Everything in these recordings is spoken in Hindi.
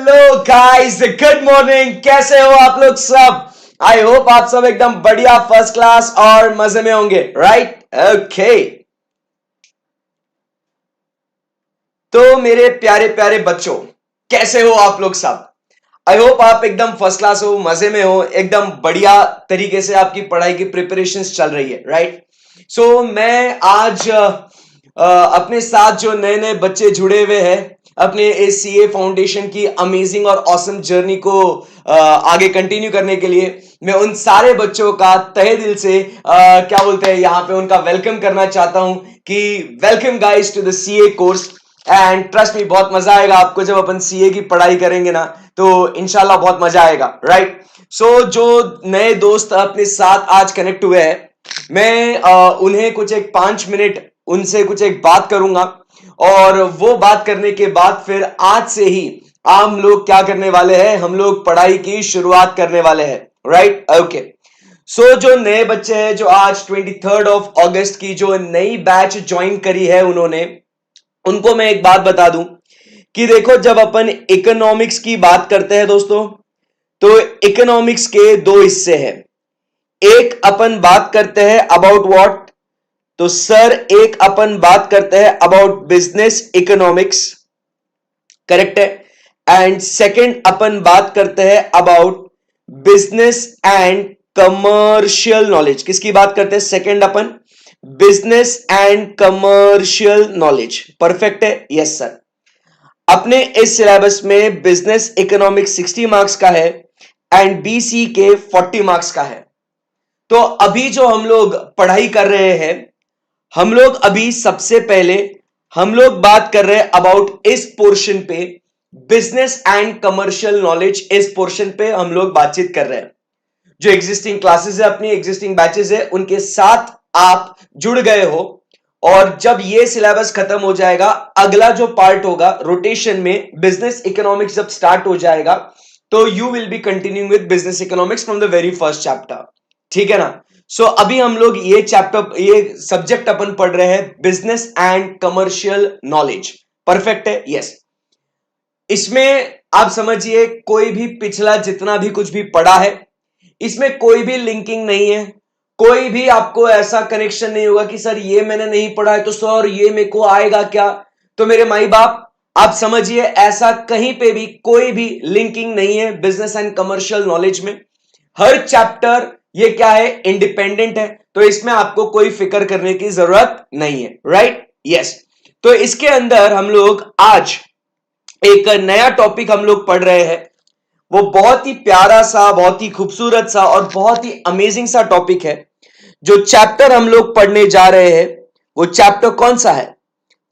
Hello guys, good morning. कैसे हो आप लोग सब? आई होप आप सब एकदम बढ़िया, फर्स्ट क्लास और मजे में होंगे, राइट? ओके। तो मेरे प्यारे प्यारे बच्चों, कैसे हो आप लोग सब? आई होप आप एकदम फर्स्ट क्लास हो, मजे में हो, एकदम बढ़िया तरीके से आपकी पढ़ाई की प्रिपरेशंस चल रही है, राइट? सो मैं आज अपने साथ जो नए नए बच्चे जुड़े हुए हैं अपने इस सीए फाउंडेशन की अमेजिंग और ऑसम जर्नी को आगे कंटिन्यू करने के लिए, मैं उन सारे बच्चों का तहे दिल से क्या बोलते हैं यहाँ पे उनका वेलकम करना चाहता हूं कि welcome guys to the CA course. And trust me, बहुत मजा आएगा आपको जब अपन सीए की पढ़ाई करेंगे ना, तो इंशाल्लाह बहुत मजा आएगा, राइट? सो जो नए दोस्त अपने साथ आज कनेक्ट हुए हैं, मैं उन्हें कुछ एक 5 मिनट उनसे कुछ एक बात करूंगा, और वो बात करने के बाद फिर आज से ही हम लोग क्या करने वाले हैं, हम लोग पढ़ाई की शुरुआत करने वाले हैं, राइट? ओके। सो जो नए बच्चे हैं जो आज 23 अगस्त की जो नई बैच ज्वाइन करी है उन्होंने, उनको मैं एक बात बता दूं कि देखो, जब अपन इकोनॉमिक्स की बात करते हैं दोस्तों, तो इकोनॉमिक्स के दो हिस्से हैं। एक अपन बात करते हैं अबाउट व्हाट, तो सर एक अपन बात करते हैं अबाउट बिजनेस इकोनॉमिक्स, करेक्ट है? एंड सेकंड अपन बात करते हैं about business and commercial knowledge. किसकी बात करते हैं? सेकंड अपन business and commercial knowledge. Perfect है? Yes sir. अपने इस सिलेबस में बिजनेस इकोनॉमिक्स 60 मार्क्स का है एंड बीसी के 40 मार्क्स का है। तो अभी जो हम लोग पढ़ाई कर रहे हैं, हम लोग अभी सबसे पहले हम लोग बात कर रहे हैं अबाउट इस पोर्शन पे, बिजनेस एंड कमर्शियल नॉलेज। इस पोर्शन पे हम लोग बातचीत कर रहे हैं। जो एग्जिस्टिंग क्लासेस है, अपनी एग्जिस्टिंग बैचेस है, उनके साथ आप जुड़ गए हो, और जब ये सिलेबस खत्म हो जाएगा, अगला जो पार्ट होगा रोटेशन में, बिजनेस इकोनॉमिक्स जब स्टार्ट हो जाएगा, तो you will be continuing with business economics from the very first chapter. ठीक है ना? सो अभी हम लोग ये चैप्टर, ये सब्जेक्ट अपन पढ़ रहे हैं business and commercial knowledge. Perfect है? यस। इसमें आप समझिए, कोई भी पिछला जितना भी कुछ भी पढ़ा है, इसमें कोई भी लिंकिंग नहीं है, कोई भी आपको ऐसा कनेक्शन नहीं होगा कि सर ये मैंने नहीं पढ़ा है तो सर ये मेरे को आएगा क्या। तो मेरे माई बाप, आप समझिए, ऐसा कहीं पे भी कोई भी लिंकिंग नहीं है बिजनेस एंड कमर्शियल नॉलेज में। हर चैप्टर ये क्या है, इंडिपेंडेंट है, तो इसमें आपको कोई फिक्र करने की जरूरत नहीं है, राइट? यस। तो इसके अंदर हम लोग आज एक नया टॉपिक हम लोग पढ़ रहे हैं। वो बहुत ही प्यारा सा, बहुत ही खूबसूरत सा और बहुत ही अमेजिंग सा टॉपिक है। जो चैप्टर हम लोग पढ़ने जा रहे हैं, वो चैप्टर कौन सा है?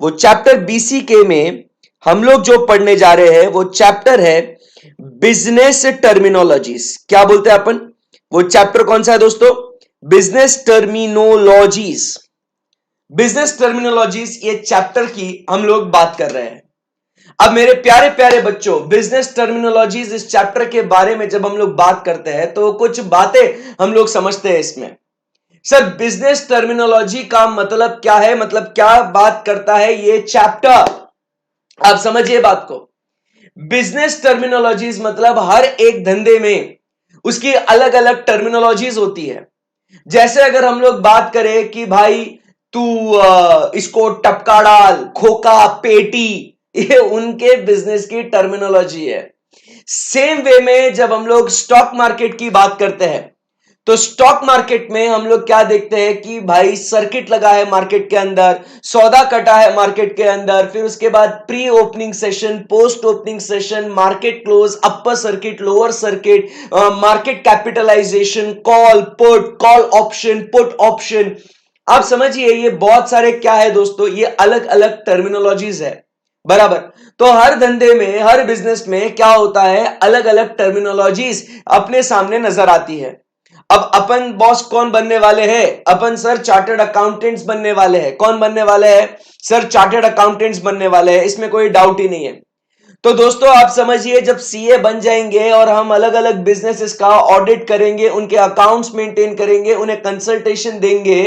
वो चैप्टर बीसीके में हम लोग जो पढ़ने जा रहे हैं, वो चैप्टर है बिजनेस टर्मिनोलॉजीज। क्या बोलते हैं अपन? वो चैप्टर कौन सा है दोस्तों? Business terminologies. बिजनेस टर्मिनोलॉजीज, ये चैप्टर की हम लोग बात कर रहे हैं। अब मेरे प्यारे प्यारे बच्चों, बिजनेस टर्मिनोलॉजीज इस चैप्टर के बारे में जब हम लोग बात करते हैं, तो कुछ बातें हम लोग समझते हैं इसमें। सर, बिजनेस टर्मिनोलॉजी का मतलब क्या है, मतलब क्या बात करता है ये चैप्टर? आप समझिए बात को। बिजनेस टर्मिनोलॉजीज मतलब हर एक धंधे में उसकी अलग अलग टर्मिनोलॉजीज होती है। जैसे अगर हम लोग बात करें कि भाई तू इसको टपका डाल, खोका, पेटी, ये उनके बिजनेस की टर्मिनोलॉजी है। सेम वे में जब हम लोग स्टॉक मार्केट की बात करते हैं, तो स्टॉक मार्केट में हम लोग क्या देखते हैं कि भाई सर्किट लगा है मार्केट के अंदर, सौदा कटा है मार्केट के अंदर, फिर उसके बाद pre opening session, post opening session, market close, upper circuit, lower circuit, market capitalization, call put, call option, put option. आप समझिए, ये बहुत सारे क्या है दोस्तों, ये अलग अलग टर्मिनोलॉजीज है, बराबर? तो हर धंधे में, हर बिजनेस में क्या होता है, अलग अलग टर्मिनोलॉजीज अपने सामने नजर आती है। अब अपन बॉस कौन बनने वाले हैं? अपन सर चार्टर्ड अकाउंटेंट्स बनने वाले हैं। कौन बनने वाले हैं? सर चार्टर्ड अकाउंटेंट्स बनने वाले हैं, इसमें कोई डाउट ही नहीं है। तो दोस्तों आप समझिए, जब सीए बन जाएंगे और हम अलग अलग बिजनेसेस का ऑडिट करेंगे, उनके अकाउंट्स मेंटेन करेंगे, उन्हें कंसल्टेशन देंगे,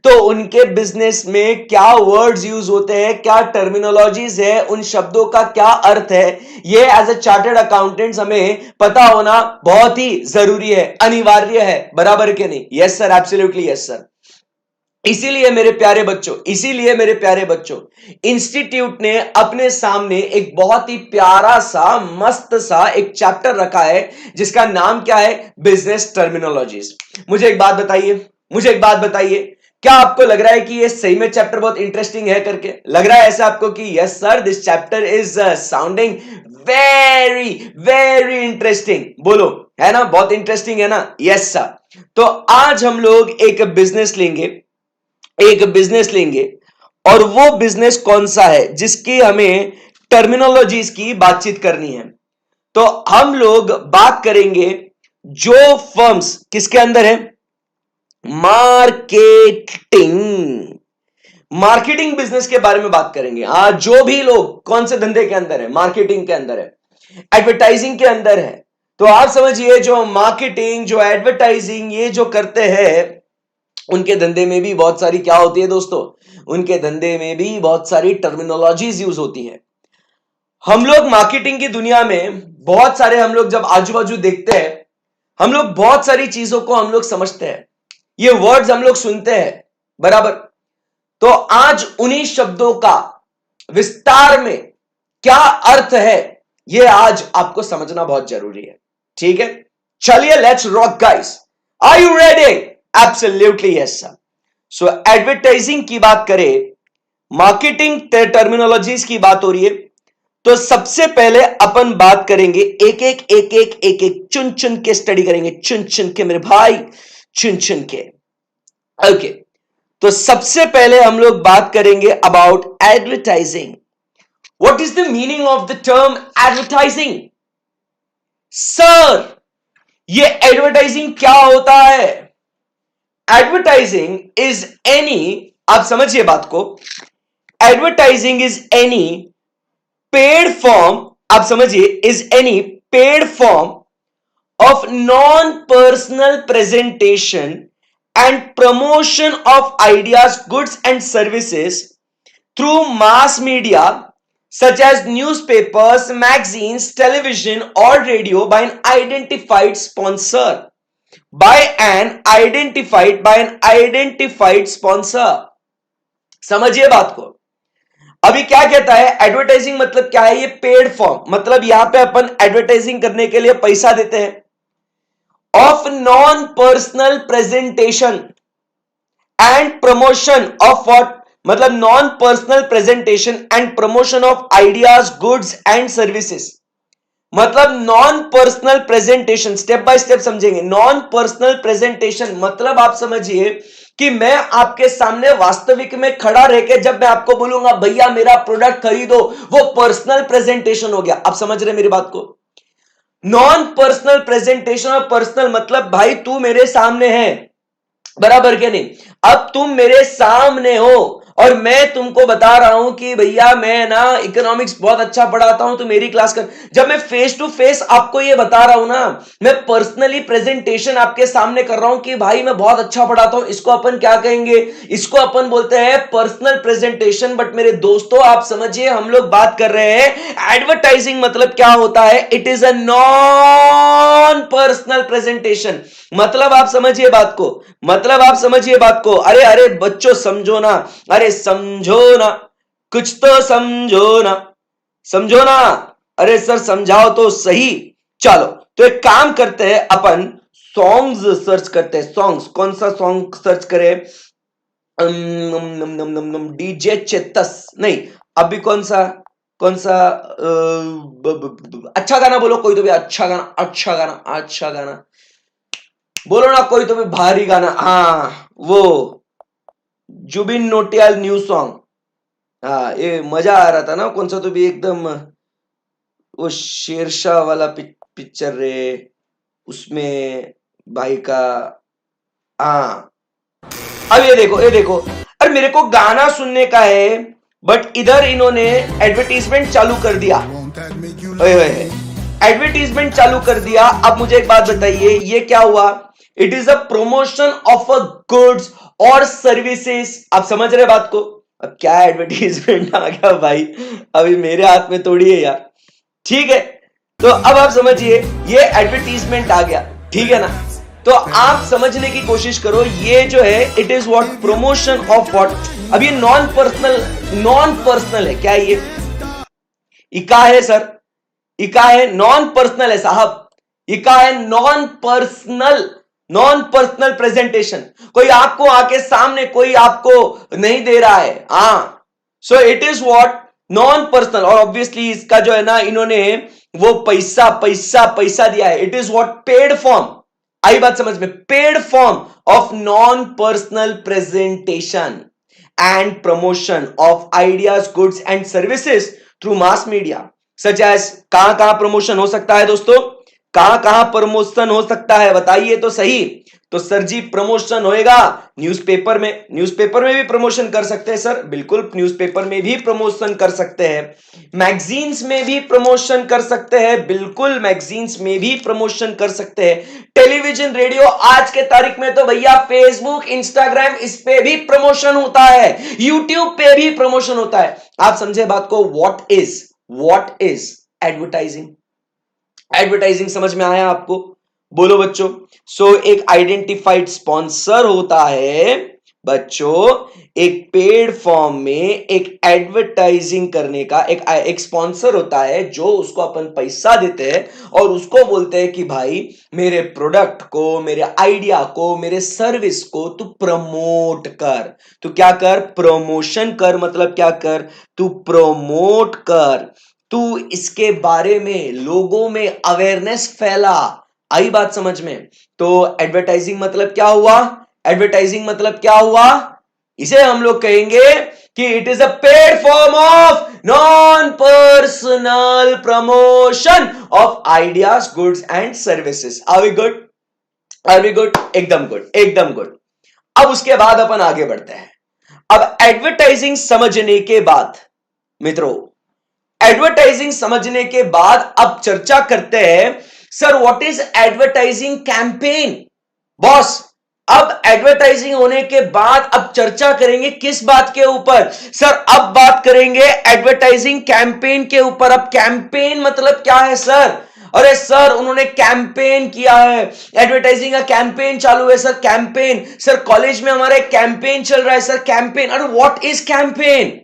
तो उनके बिजनेस में क्या वर्ड्स यूज होते हैं, क्या टर्मिनोलॉजीज है, उन शब्दों का क्या अर्थ है, ये एज अ चार्टर्ड अकाउंटेंट्स हमें पता होना बहुत ही जरूरी है, अनिवार्य है, बराबर के नहीं? Yes sir, absolutely yes sir. इसीलिए मेरे प्यारे बच्चों, इंस्टीट्यूट ने अपने सामने एक बहुत ही प्यारा सा, मस्त सा एक चैप्टर रखा है जिसका नाम क्या है? Business terminologies. मुझे एक बात बताइए, क्या आपको लग रहा है कि ये सही में चैप्टर बहुत इंटरेस्टिंग है करके? लग रहा है ऐसा आपको कि yes sir, this chapter is sounding very very interesting? बोलो, है ना? बहुत इंटरेस्टिंग है ना? Yes sir. तो आज हम लोग एक बिजनेस लेंगे और वो बिजनेस कौन सा है जिसकी हमें टर्मिनोलॉजीज की बातचीत करनी है। तो हम लोग बात करेंगे जो फर्म्स किसके अंदर है? मार्केटिंग बिजनेस के बारे में बात करेंगे। जो भी लोग कौन से धंधे के अंदर है? मार्केटिंग के अंदर है, एडवर्टाइजिंग के अंदर है। तो आप समझिए, जो मार्केटिंग, जो एडवर्टाइजिंग, ये जो करते हैं, उनके धंधे में भी बहुत सारी क्या होती है दोस्तों? उनके धंधे में भी बहुत सारी टर्मिनोलॉजीज यूज होती है। हम लोग मार्केटिंग की दुनिया में बहुत सारे, हम लोग जब आजू बाजू देखते हैं, हम लोग बहुत सारी चीजों को हम लोग समझते हैं, ये वर्ड्स हम लोग सुनते हैं, बराबर? तो आज उन्हीं शब्दों का विस्तार में क्या अर्थ है, ये आज आपको समझना बहुत जरूरी है। ठीक है, चलिए, let's rock guys. Are you ready? Absolutely yes sir. So advertising की बात करें, मार्केटिंग टर्मिनोलॉजीज की बात हो रही है, तो सबसे पहले अपन बात करेंगे, एक चुन चुन के स्टडी करेंगे, चुन चुन के मेरे भाई, चुन चुन के। ओके, तो सबसे पहले हम लोग बात करेंगे about advertising. What is the meaning of the term advertising? Sir, ये एडवर्टाइजिंग क्या होता है? एडवर्टाइजिंग इज एनी, आप समझिए बात को, advertising is any paid form, आप समझिए, is any paid form of non-personal presentation and promotion of ideas, goods and services through mass media such as newspapers, magazines, television or radio by an identified sponsor. By an identified sponsor. समझिए बात को। अभी क्या कहता है? एडवर्टाइजिंग मतलब क्या है? ये पेड फॉर्म, मतलब यहां पे अपन एडवर्टाइजिंग करने के लिए पैसा देते हैं। Of non personal presentation and promotion of what? मतलब non personal presentation and promotion of ideas, goods and services. मतलब non personal presentation, step by step समझेंगे। नॉन पर्सनल प्रेजेंटेशन मतलब आप समझिए कि मैं आपके सामने वास्तविक में खड़ा रह के जब मैं आपको बोलूंगा भैया मेरा प्रोडक्ट खरीदो, वो पर्सनल प्रेजेंटेशन हो गया। आप समझ रहे मेरी बात को? नॉन पर्सनल प्रेजेंटेशन और पर्सनल मतलब भाई तू मेरे सामने है, बराबर के नहीं? अब तुम मेरे सामने हो और मैं तुमको बता रहा हूं कि भैया मैं ना इकोनॉमिक्स बहुत अच्छा पढ़ाता हूं, तो मेरी क्लास कर। जब मैं फेस टू फेस आपको ये बता रहा हूं ना, मैं पर्सनली प्रेजेंटेशन आपके सामने कर रहा हूं कि भाई मैं बहुत अच्छा पढ़ाता हूं, इसको अपन क्या कहेंगे? इसको अपन बोलते हैं पर्सनल प्रेजेंटेशन। बट मेरे दोस्तों आप समझिए, हम लोग बात कर रहे हैं एडवर्टाइजिंग मतलब क्या होता है? It is a non personal presentation. मतलब आप समझिए बात को, अरे अरे बच्चों समझो ना, अरे समझो ना, कुछ तो समझो ना, अरे सर समझाओ तो सही। चलो, तो एक काम करते हैं, अपन सॉन्ग्स सर्च करते हैं। सॉन्ग्स, कौन सा सॉन्ग सर्च करें? डीजे चेतस नहीं, अभी कौन सा अच्छा गाना बोलो, कोई तो भी अच्छा गाना बोलो ना, कोई तो भी भारी गाना। हाँ, वो जुबिन नौटियाल न्यू सॉन्ग। हाँ, ये मजा आ रहा था ना, कौन सा तो भी एकदम, वो शेरशाह वाला पिक्चर रे, उसमें भाई का। हाँ, अब ये देखो, अरे मेरे को गाना सुनने का है, बट इधर इन्होंने एडवर्टीजमेंट चालू कर दिया। एडवर्टीजमेंट चालू कर दिया। अब मुझे एक बात बताइए, ये क्या हुआ? It is a promotion of a goods और सर्विसेज। आप समझ रहे बात को? अब क्या एडवर्टीजमेंट आ गया भाई, अभी मेरे हाथ में थोड़ी है यार। ठीक है, तो अब आप समझिए ये एडवर्टीजमेंट आ गया, ठीक है ना? तो आप समझने की कोशिश करो, ये जो है it is what, promotion of what. अब ये नॉन पर्सनल है। क्या ये इका है सर? इका है, नॉन पर्सनल है साहब। इका है नॉन पर्सनल प्रेजेंटेशन। कोई आपको आके सामने कोई आपको नहीं दे रहा है, हाँ। So it is what, non personal. और ऑब्वियसली इसका जो है ना, इन्होंने वो पैसा पैसा पैसा दिया है। It is what, paid form. आई बात समझ में? Paid form of non personal presentation and promotion of ideas, goods and services through mass media such as. कहां कहां प्रमोशन हो सकता है दोस्तों? कहां कहां प्रमोशन हो सकता है बताइए तो सही। तो सर जी प्रमोशन होएगा न्यूज़पेपर में। न्यूज़पेपर में भी प्रमोशन कर सकते हैं सर, बिल्कुल न्यूज़पेपर में भी प्रमोशन कर सकते हैं। मैगजीन्स में भी प्रमोशन कर सकते हैं, बिल्कुल मैगजीन्स में भी प्रमोशन कर सकते हैं। टेलीविजन, रेडियो, आज के तारीख में तो भैया फेसबुक, इंस्टाग्राम, इस पे भी प्रमोशन होता है, यूट्यूब पे भी प्रमोशन होता है। आप समझे बात को? What is advertising? एडवर्टाइजिंग समझ में आया आपको? बोलो बच्चों। सो एक आइडेंटिफाइड स्पॉन्सर होता है बच्चों, एक पेड फॉर्म में एक एडवर्टाइजिंग करने का एक स्पॉन्सर होता है, जो उसको अपन पैसा देते हैं और उसको बोलते हैं कि भाई मेरे प्रोडक्ट को, मेरे आइडिया को, मेरे सर्विस को तू प्रमोट कर। तू क्या कर? प्रमोशन कर। मतलब क्या कर? तू प्रमोट कर, तू इसके बारे में लोगों में अवेयरनेस फैला। आई बात समझ में? तो एडवर्टाइजिंग मतलब क्या हुआ? एडवर्टाइजिंग मतलब क्या हुआ? इसे हम लोग कहेंगे कि it is a paid form of non personal promotion of ideas, goods and services. Are we good? Are we good? एकदम गुड, एकदम गुड। अब उसके बाद अपन आगे बढ़ते हैं। अब एडवर्टाइजिंग समझने के बाद मित्रों, एडवर्टाइजिंग समझने के बाद अब चर्चा करते हैं sir what is advertising campaign. Boss, अब एडवर्टाइजिंग होने के बाद अब चर्चा करेंगे किस बात के ऊपर? सर अब बात करेंगे एडवर्टाइजिंग कैंपेन के ऊपर। अब कैंपेन मतलब क्या है सर? अरे सर उन्होंने कैंपेन किया है, एडवर्टाइजिंग का कैंपेन चालू है सर। कैंपेन सर, कॉलेज में हमारा एक कैंपेन चल रहा है सर। कैंपेन, अरे व्हाट इज कैंपेन?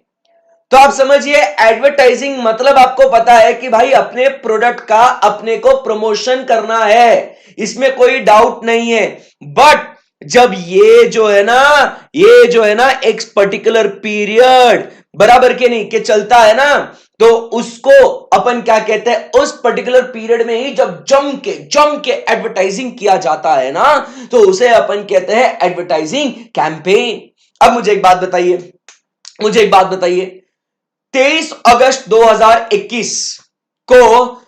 तो आप समझिए एडवर्टाइजिंग मतलब आपको पता है कि भाई अपने प्रोडक्ट का अपने को प्रमोशन करना है, इसमें कोई डाउट नहीं है। बट जब ये जो है ना एक पर्टिकुलर पीरियड बराबर के नहीं के चलता है ना, तो उसको अपन क्या कहते हैं? उस पर्टिकुलर पीरियड में ही जब जम के एडवर्टाइजिंग किया जाता है ना, तो उसे अपन कहते हैं एडवर्टाइजिंग कैंपेन। अब मुझे एक बात बताइए, 23 अगस्त 2021 को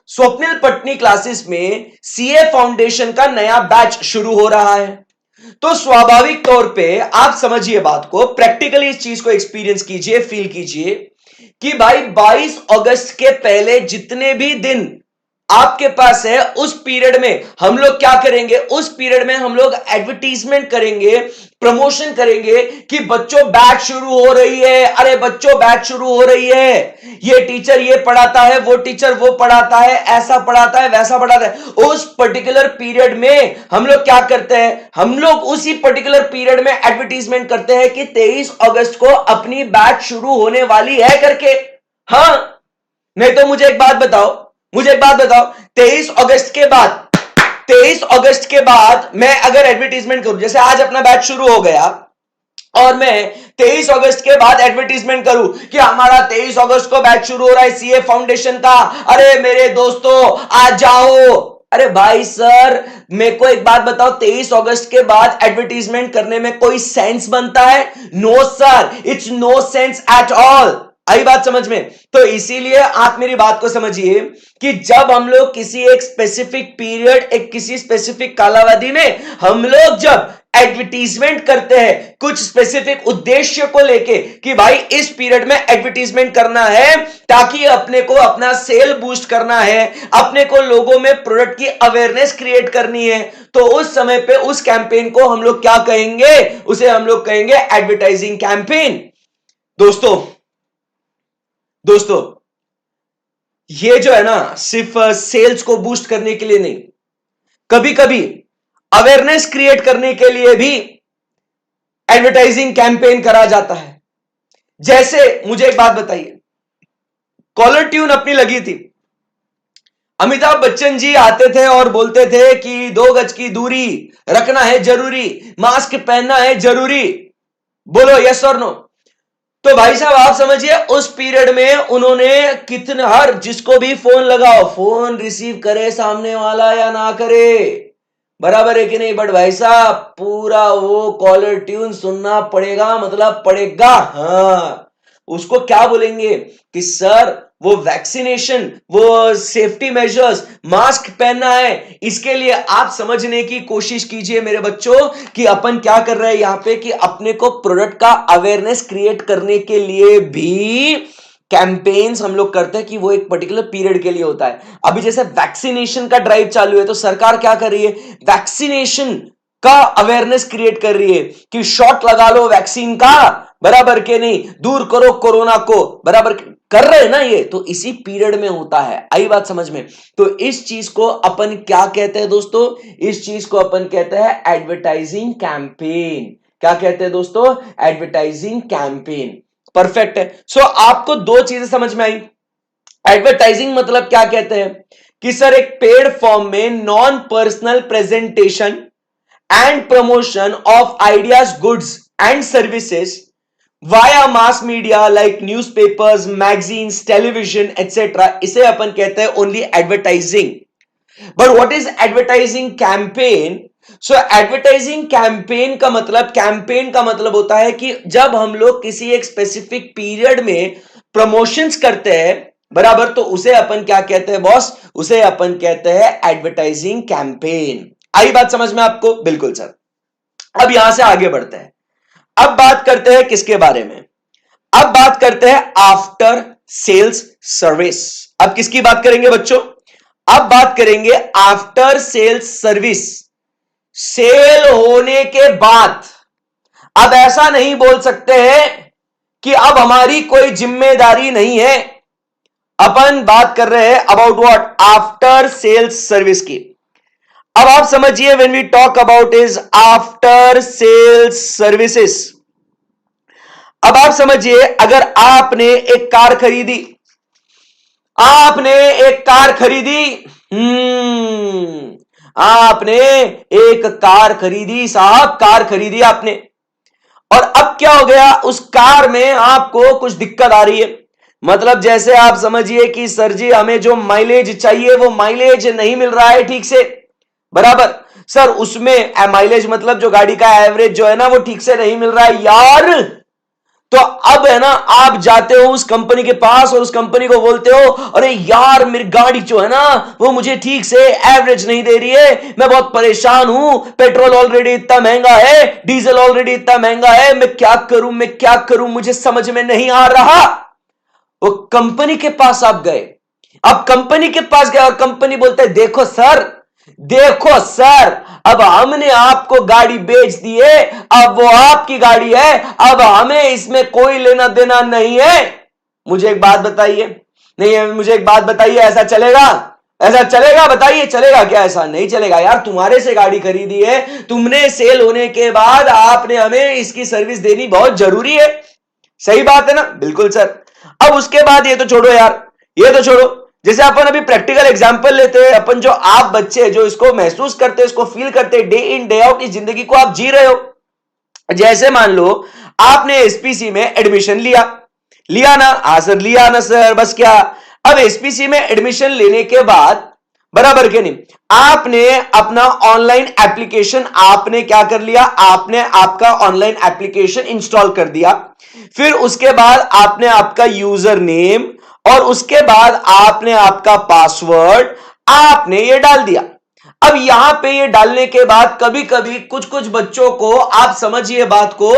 स्वप्निल पटनी क्लासेस में सीए फाउंडेशन का नया बैच शुरू हो रहा है। तो स्वाभाविक तौर पे आप समझिए बात को, प्रैक्टिकली इस चीज को एक्सपीरियंस कीजिए, फील कीजिए कि भाई 22 अगस्त के पहले जितने भी दिन आपके पास है, उस पीरियड में हम लोग क्या करेंगे? उस पीरियड में हम लोग एडवर्टीजमेंट करेंगे, प्रमोशन करेंगे कि बच्चों बैच शुरू हो रही है। अरे बच्चों बैच शुरू हो रही है, ये टीचर ये पढ़ाता है, वो टीचर वो पढ़ाता है, ऐसा पढ़ाता है, वैसा पढ़ाता है। उस पर्टिकुलर पीरियड में हम लोग क्या करते हैं? हम लोग उसी पर्टिकुलर पीरियड में एडवर्टीजमेंट करते हैं कि 23 अगस्त को अपनी बैच शुरू होने वाली है करके। हाँ, नहीं तो मुझे एक बात बताओ, 23 अगस्त के बाद मैं अगर एडवर्टीजमेंट करूं, जैसे आज अपना बैच शुरू हो गया और मैं 23 अगस्त के बाद एडवर्टीजमेंट करूं कि हमारा 23 अगस्त को बैच शुरू हो रहा है सीए फाउंडेशन का, अरे मेरे दोस्तों आ जाओ। अरे भाई सर, मेरे को एक बात बताओ, 23 अगस्त के बाद एडवर्टीजमेंट करने में कोई सेंस बनता है? No sir, it's no sense at all. आई बात समझ में? तो इसीलिए आप मेरी बात को समझिए कि जब हम लोग किसी एक स्पेसिफिक पीरियड, एक किसी स्पेसिफिक कालावधि में हम लोग जब एडवर्टीजमेंट करते हैं कुछ स्पेसिफिक उद्देश्य को लेके कि भाई इस पीरियड में एडवर्टीजमेंट करना है ताकि अपने को अपना सेल बूस्ट करना है, अपने को लोगों में प्रोडक्ट की अवेयरनेस क्रिएट करनी है, तो उस समय पे उस कैंपेन को हम लोग क्या कहेंगे, उसे हम लोग कहेंगे एडवर्टाइजिंग कैंपेन। दोस्तों ये जो है ना सिर्फ सेल्स को बूस्ट करने के लिए नहीं, कभी कभी अवेयरनेस क्रिएट करने के लिए भी एडवर्टाइजिंग कैंपेन करा जाता है। जैसे मुझे एक बात बताइए, कॉलर ट्यून अपनी लगी थी, अमिताभ बच्चन जी आते थे और बोलते थे कि 2 गज की दूरी रखना है जरूरी, मास्क पहनना है जरूरी, बोलो यस और नो। तो भाई साहब आप समझिए उस पीरियड में उन्होंने कितने, हर जिसको भी फोन लगाओ, फोन रिसीव करे सामने वाला या ना करे, बराबर है कि नहीं, बट भाई साहब पूरा वो कॉलर ट्यून सुनना पड़ेगा, मतलब पड़ेगा। हाँ, उसको क्या बोलेंगे कि सर वो वैक्सीनेशन, वो सेफ्टी मेजर्स, मास्क पहनना है, इसके लिए आप समझने की कोशिश कीजिए मेरे बच्चों कि अपन क्या कर रहे हैं यहां पे, कि अपने को प्रोडक्ट का अवेयरनेस क्रिएट करने के लिए भी कैंपेन्स हम लोग करते हैं कि वो एक पर्टिकुलर पीरियड के लिए होता है। अभी जैसे वैक्सीनेशन का ड्राइव चालू है तो सरकार क्या कर रही है, वैक्सीनेशन का अवेयरनेस क्रिएट कर रही है कि शॉट लगा लो वैक्सीन का, बराबर के नहीं, दूर करो कोरोना को, बराबर कर रहे हैं ना ये, तो इसी पीरियड में होता है। आई बात समझ में? तो इस चीज को अपन क्या कहते हैं दोस्तों, इस चीज को अपन कहते हैं एडवर्टाइजिंग कैंपेन। क्या कहते हैं दोस्तों, एडवर्टाइजिंग कैंपेन। परफेक्ट है। सो आपको 2 चीजें समझ में आई। एडवर्टाइजिंग मतलब क्या कहते हैं कि सर एक पेड फॉर्म में non personal presentation and promotion of ideas, goods and services via mass media like newspapers, magazines, television, etc. इसे अपन कहते हैं only advertising. But what is advertising campaign? So advertising campaign का मतलब होता है कि जब हम लोग किसी एक स्पेसिफिक पीरियड में प्रमोशंस करते हैं, बराबर, तो उसे अपन क्या कहते हैं बॉस, उसे अपन कहते हैं एडवर्टाइजिंग कैंपेन। आई बात समझ में आपको? बिल्कुल सर। अब यहां से आगे बढ़ते हैं। अब बात करते हैं किसके बारे में, अब बात करते हैं आफ्टर सेल्स सर्विस। अब किसकी बात करेंगे बच्चों, अब बात करेंगे आफ्टर सेल्स सर्विस। सेल होने के बाद अब ऐसा नहीं बोल सकते हैं कि अब हमारी कोई जिम्मेदारी नहीं है। अपन बात कर रहे हैं about what, after sales service की। अब आप समझिए when we talk about is after sales services. अब आप समझिए अगर आपने एक कार खरीदी, आपने एक कार खरीदी साहब, कार खरीदी आपने, और अब क्या हो गया, उस कार में आपको कुछ दिक्कत आ रही है। मतलब जैसे आप समझिए कि सर जी हमें जो माइलेज चाहिए वो माइलेज नहीं मिल रहा है ठीक से, बराबर सर, उसमें माइलेज मतलब जो गाड़ी का एवरेज जो है ना वो ठीक से नहीं मिल रहा है यार। तो अब है ना आप जाते हो उस कंपनी के पास और उस कंपनी को बोलते हो, अरे यार मेरी गाड़ी जो है ना वो मुझे ठीक से एवरेज नहीं दे रही है, मैं बहुत परेशान हूं, पेट्रोल ऑलरेडी इतना महंगा है, डीजल ऑलरेडी इतना महंगा है, मैं क्या करूं, मुझे समझ में नहीं आ रहा। वो कंपनी के पास आप गए, अब कंपनी के पास गए और कंपनी बोलते है देखो सर अब हमने आपको गाड़ी बेच दी है, अब वो आपकी गाड़ी है, अब हमें इसमें कोई लेना देना नहीं है। मुझे एक बात बताइए, ऐसा चलेगा? बताइए चलेगा क्या? ऐसा नहीं चलेगा यार, तुम्हारे से गाड़ी खरीदी है, तुमने सेल होने के बाद आपने हमें इसकी सर्विस देनी बहुत जरूरी है। सही बात है ना? बिल्कुल सर। अब उसके बाद ये तो छोड़ो, जैसे अपन अभी प्रैक्टिकल एग्जांपल लेते हैं, अपन जो आप बच्चे जो इसको महसूस करते हैं, इसको फील करते हैं, डे इन डे आउट इस जिंदगी को आप जी रहे हो। जैसे मान लो आपने एसपीसी में एडमिशन लिया ना, हाँ सर लिया ना सर, बस क्या, अब एसपीसी में एडमिशन लेने के बाद, बराबर के नहीं, आपने अपना ऑनलाइन एप्लीकेशन आपने क्या कर लिया, आपने आपका ऑनलाइन एप्लीकेशन इंस्टॉल कर दिया, फिर उसके बाद आपने आपका यूजर नेम और उसके बाद आपने आपका पासवर्ड आपने ये डाल दिया। अब यहां पे ये डालने के बाद कभी कभी कुछ कुछ बच्चों को, आप समझिए बात को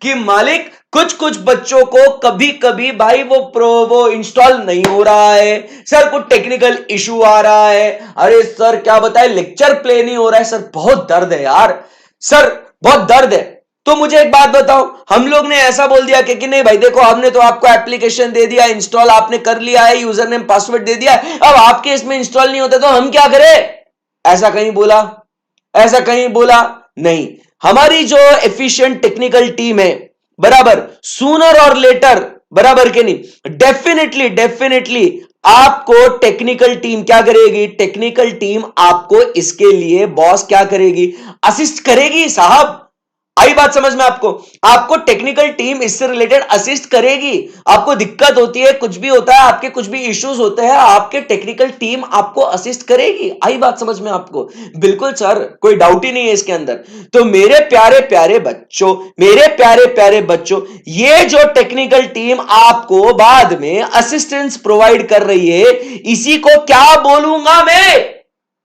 कि मालिक कुछ कुछ बच्चों को कभी कभी भाई वो इंस्टॉल नहीं हो रहा है सर, कुछ टेक्निकल इशू आ रहा है, अरे सर क्या बताए लेक्चर प्ले नहीं हो रहा है सर, बहुत दर्द है यार सर, बहुत दर्द है। तो मुझे एक बात बताओ, हम लोग ने ऐसा बोल दिया कि नहीं भाई देखो हमने तो आपको एप्लीकेशन दे दिया, इंस्टॉल आपने कर लिया है, यूजर नेम पासवर्ड दे दिया है, अब आपके इसमें इंस्टॉल नहीं होता तो हम क्या करें? ऐसा कहीं बोला? ऐसा कहीं बोला नहीं। हमारी जो एफिशिएंट टेक्निकल टीम है, बराबर, सूनर और लेटर, बराबर के नहीं, डेफिनेटली डेफिनेटली आपको टेक्निकल टीम क्या करेगी? टेक्निकल टीम आपको इसके लिए बॉस क्या करेगी? असिस्ट करेगी साहब। आई बात समझ में आपको? आपको टेक्निकल टीम इससे रिलेटेड असिस्ट करेगी। आपको दिक्कत होती है, कुछ भी होता है, आपके कुछ भी इश्यूज होते हैं, आपके टेक्निकल टीम आपको असिस्ट करेगी। आई बात समझ में आपको? बिल्कुल सर, कोई डाउट ही नहीं है इसके अंदर। तो मेरे प्यारे प्यारे बच्चों, मेरे प्यारे प्यारे बच्चों, ये जो टेक्निकल टीम आपको बाद में असिस्टेंस प्रोवाइड कर रही है, इसी को क्या बोलूंगा मैं?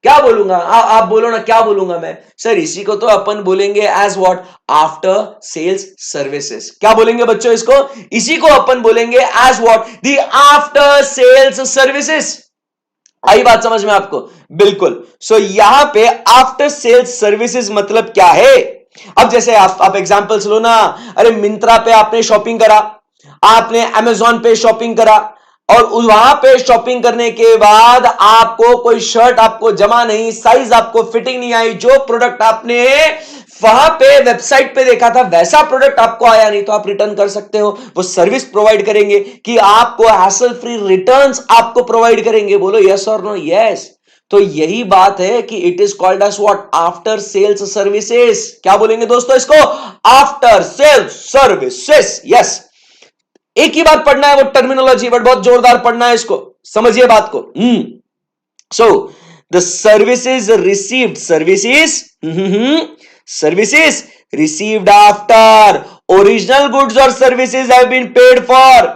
क्या बोलूंगा? आप बोलो ना, क्या बोलूंगा मैं? सर इसी को तो अपन बोलेंगे as what? After sales services. क्या बोलेंगे बच्चों इसको? इसी को अपन बोलेंगे as what? The after sales services. आई बात समझ में आपको? बिल्कुल। सो यहां पे आफ्टर सेल्स सर्विसेज मतलब क्या है? अब जैसे आप एग्जांपल्स लो ना, अरे मिंत्रा पे आपने शॉपिंग करा, आपने अमेजॉन पे शॉपिंग करा, और वहां पे शॉपिंग करने के बाद आपको कोई शर्ट आपको जमा नहीं, साइज आपको फिटिंग नहीं आई, जो प्रोडक्ट आपने वहां पे वेबसाइट पे देखा था वैसा प्रोडक्ट आपको आया नहीं, तो आप रिटर्न कर सकते हो। वो सर्विस प्रोवाइड करेंगे कि आपको हैसल फ्री रिटर्न्स आपको प्रोवाइड करेंगे। बोलो यस और नो? यस। तो यही बात है कि it is called as what? After sales services. क्या बोलेंगे दोस्तों इसको? After sales services. यस। एक ही बात पढ़ना है, वो टर्मिनोलॉजी, बट बहुत जोरदार पढ़ना है इसको, समझिए बात को। So the services received, services received after original goods और services have been paid for.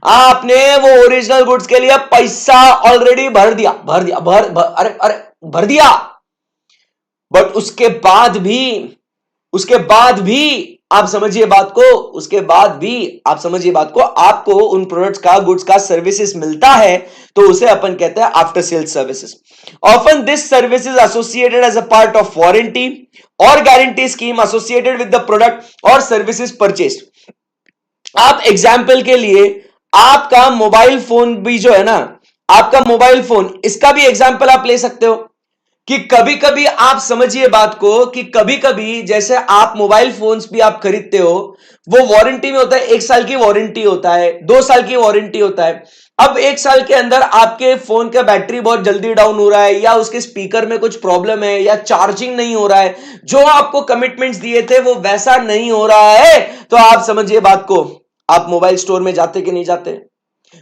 आपने वो ओरिजिनल गुड्स के लिए पैसा ऑलरेडी भर दिया, भर दिया, बट उसके बाद भी आप समझिए बात को, उसके बाद भी आप समझिए बात को, आपको उन प्रोडक्ट्स का, गुड्स का सर्विसेज मिलता है, तो उसे अपन कहते हैं after sales services. Often this service is associated as a part of warranty और guarantee scheme associated with the product और सर्विसेज परचेज। आप एग्जाम्पल के लिए आपका मोबाइल फोन भी जो है ना, आपका मोबाइल फोन, इसका भी एग्जाम्पल आप ले सकते हो कि कभी कभी आप समझिए बात को कि कभी कभी जैसे आप मोबाइल फोन्स भी आप खरीदते हो, वो वारंटी में होता है, 1 साल की वारंटी होता है, 2 साल की वारंटी होता है। अब 1 साल के अंदर आपके फोन का बैटरी बहुत जल्दी डाउन हो रहा है, या उसके स्पीकर में कुछ प्रॉब्लम है, या चार्जिंग नहीं हो रहा है, जो आपको कमिटमेंट्स दिए थे वो वैसा नहीं हो रहा है, तो आप समझिए बात को, आप मोबाइल स्टोर में जाते कि नहीं जाते?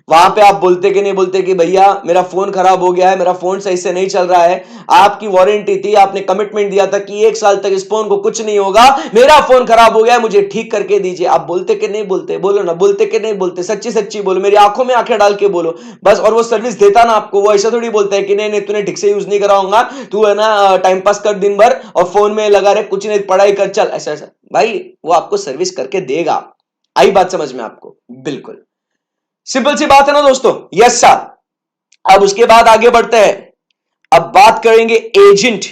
वहां पे आप बोलते कि नहीं बोलते कि भैया मेरा फोन खराब हो गया है, मेरा फोन सही से नहीं चल रहा है, आपकी वारंटी थी, आपने कमिटमेंट दिया था कि 1 साल तक इस फोन को कुछ नहीं होगा, मेरा फोन खराब हो गया है, मुझे ठीक करके दीजिए। आप बोलते कि नहीं बोलते? बोलो ना, बोलते कि नहीं बोलते? सच्ची सच्ची बोलो, मेरी आंखों में आंखें डाल के बोलो बस। और वो सर्विस देता ना आपको, वो ऐसा थोड़ी बोलता है कि नहीं नहीं तूने ठीक से यूज नहीं कराऊंगा, तू है ना टाइम पास कर दिन भर और फोन में लगा रहे, कुछ नहीं पढ़ाई कर, चल ऐसा ऐसा। भाई वो आपको सर्विस करके देगा। आई बात समझ में आपको? बिल्कुल सिंपल सी बात है ना दोस्तों? Yes sir. अब उसके बाद आगे बढ़ते हैं, अब बात करेंगे एजेंट।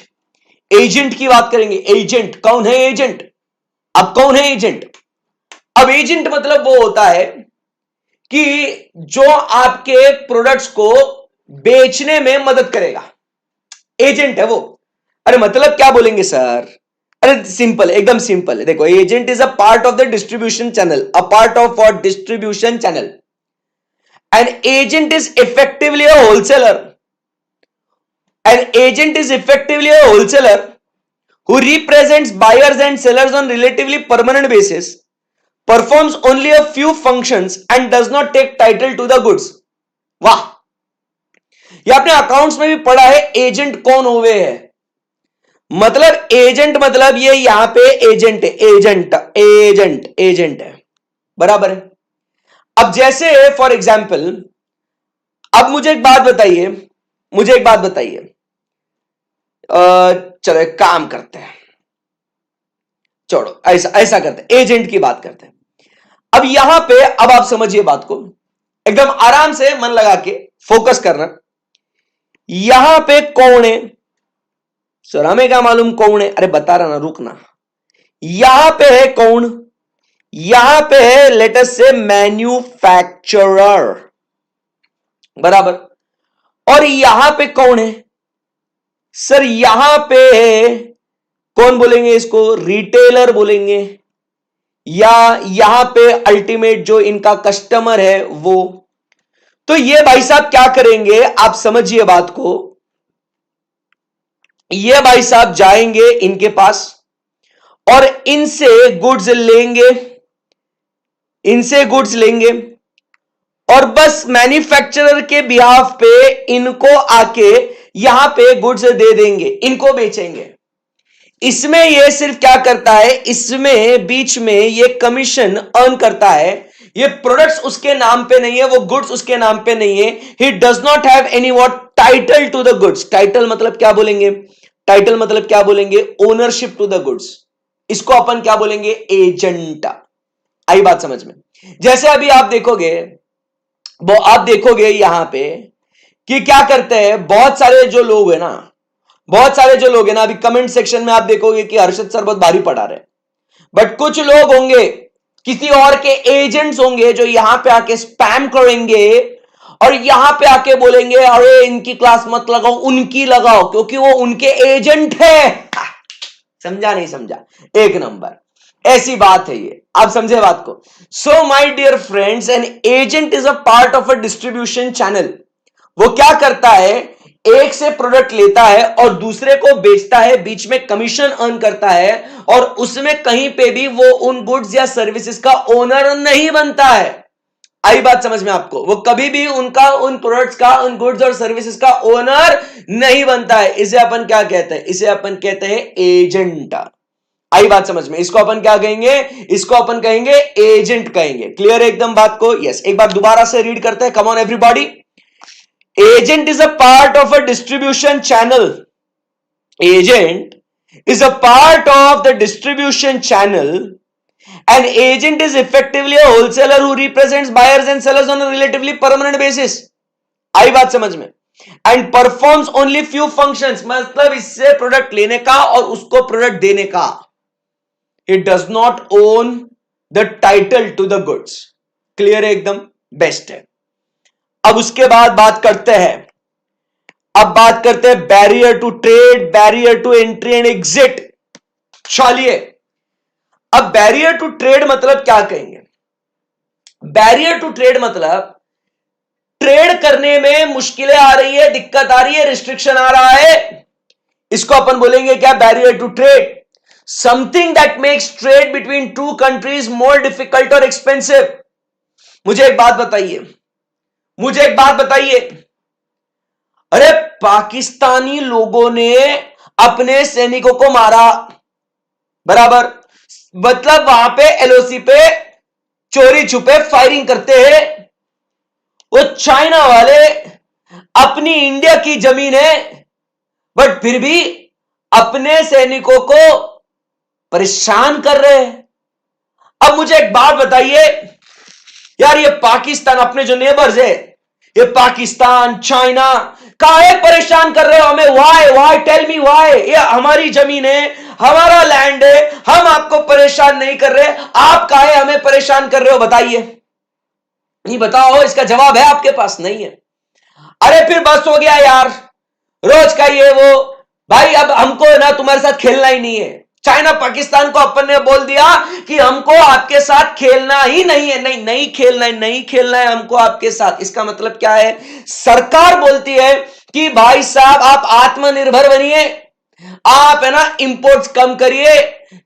एजेंट की बात करेंगे। एजेंट कौन है? एजेंट, अब कौन है एजेंट? अब एजेंट मतलब वो होता है कि जो आपके प्रोडक्ट्स को बेचने में मदद करेगा, एजेंट है वो। अरे मतलब क्या बोलेंगे सर? अरे सिंपल, एकदम सिंपल है। देखो, agent is a part of the distribution channel, a part of और distribution channel. An agent is effectively a wholesaler. An agent is effectively a wholesaler who represents buyers and sellers on relatively permanent basis, performs only a few functions and does not take title to the goods. वाह, ये आपने अकाउंट्स में भी पढ़ा है, एजेंट कौन होवे है। मतलब एजेंट मतलब ये यहां पे एजेंट है, एजेंट है, बराबर है। अब जैसे फॉर एग्जाम्पल, अब मुझे एक बात बताइए, चलो एक काम करते हैं, छोड़ो, ऐसा ऐसा करते हैं, एजेंट की बात करते हैं। अब यहां पे अब आप समझिए बात को, एकदम आराम से मन लगा के फोकस करना। यहां पे कौन है सर, हमें क्या मालूम कौन है, अरे बता रहा ना, रुकना। यहां पे है कौन, यहां पे है लेट अस से मैन्युफैक्चरर, बराबर। और यहां पे कौन है सर, यहां पे है कौन बोलेंगे इसको, रिटेलर बोलेंगे, या यहां पे अल्टीमेट जो इनका कस्टमर है वो। तो ये भाई साहब क्या करेंगे, आप समझिए बात को, ये भाई साहब जाएंगे इनके पास और इनसे गुड्स लेंगे, इनसे गुड्स लेंगे और बस मैन्युफैक्चरर के बिहाफ पे इनको आके यहां पे गुड्स दे देंगे, इनको बेचेंगे। इसमें ये सिर्फ क्या करता है, इसमें बीच में ये कमीशन अर्न करता है। ये प्रोडक्ट्स उसके नाम पे नहीं है, वो गुड्स उसके नाम पे नहीं है। He does not have any what title to the goods. Title मतलब क्या बोलेंगे, टाइटल मतलब क्या बोलेंगे, ओनरशिप टू द गुड्स। इसको अपन क्या बोलेंगे, एजेंट। आई बात समझ में। जैसे अभी आप देखोगे, वो आप देखोगे यहां पे कि क्या करते हैं बहुत सारे जो लोग है ना, बहुत सारे जो लोग है ना, अभी कमेंट सेक्शन में आप देखोगे कि हर्षद सर बहुत भारी पढ़ा रहे, बट कुछ लोग होंगे किसी और के एजेंट्स होंगे जो यहां पे आके स्पैम करेंगे और यहां पे आके बोलेंगे अरे इनकी क्लास मत लगाओ, उनकी लगाओ, क्योंकि वो उनके एजेंट है। समझा नहीं समझा, एक नंबर, ऐसी बात है ये, आप समझे बात को। So my dear friends, an agent is a part of a distribution channel. वो क्या करता है, एक से प्रोडक्ट लेता है और दूसरे को बेचता है, बीच में कमीशन अर्न करता है, और उसमें कहीं पे भी वो उन गुड्स या सर्विसेज का ओनर नहीं बनता है। आई बात समझ में आपको, वो कभी भी उनका, उन प्रोडक्ट्स का, उन गुड्स और सर्विसेज का ओनर नहीं बनता है। इसे अपन क्या कहते हैं, इसे अपन कहते हैं एजेंट। आई बात समझ में, इसको अपन क्या कहेंगे, इसको अपन कहेंगे एजेंट कहेंगे। क्लियर है एकदम बात को। यस, एक बार दोबारा से रीड करते हैं, कम on everybody. Agent is a part of a distribution channel. Agent is a part of the distribution channel. An agent is effectively a wholesaler who represents buyers and sellers on a relatively permanent basis. आई बात समझ में। And performs only few functions. मतलब इससे प्रोडक्ट लेने का और उसको प्रोडक्ट देने का। It does not own the title to the goods. Clear है एकदम, बेस्ट है। अब उसके बाद बात करते हैं, अब बात करते हैं barrier to trade, barrier to entry and exit. चलिए, अब बैरियर टू ट्रेड मतलब क्या कहेंगे, बैरियर टू ट्रेड मतलब ट्रेड करने में मुश्किलें आ रही है, दिक्कत आ रही है, रिस्ट्रिक्शन आ रहा है, इसको अपन बोलेंगे क्या, barrier to trade. Something that makes trade between two countries more difficult और एक्सपेंसिव। मुझे एक बात बताइए, मुझे एक बात बताइए, अरे पाकिस्तानी लोगों ने अपने सैनिकों को मारा, बराबर, मतलब वहां पे एलओसी पे चोरी छुपे फायरिंग करते हैं। वो चाइना वाले अपनी इंडिया की जमीन है, बट फिर भी अपने सैनिकों को परेशान कर रहे हैं। अब मुझे एक बात बताइए यार, ये पाकिस्तान, अपने जो नेबर्स है, ये पाकिस्तान, चाइना, काहे परेशान कर रहे हो हमें, why why, tell me why. ये हमारी जमीन है, हमारा लैंड है, हम आपको परेशान नहीं कर रहे, आप काहे हमें परेशान कर रहे हो, बताइए। नहीं बताओ, इसका जवाब है आपके पास, नहीं है। अरे फिर बस हो गया यार, रोज का ये वो, भाई अब हमको ना तुम्हारे साथ खेलना ही नहीं है। चाइना पाकिस्तान को अपन ने बोल दिया कि हमको आपके साथ खेलना ही नहीं है, नहीं नहीं खेलना है, नहीं खेलना है हमको आपके साथ। इसका मतलब क्या है, सरकार बोलती है कि भाई साहब आप आत्मनिर्भर बनिए, आप है ना इंपोर्ट्स कम करिए,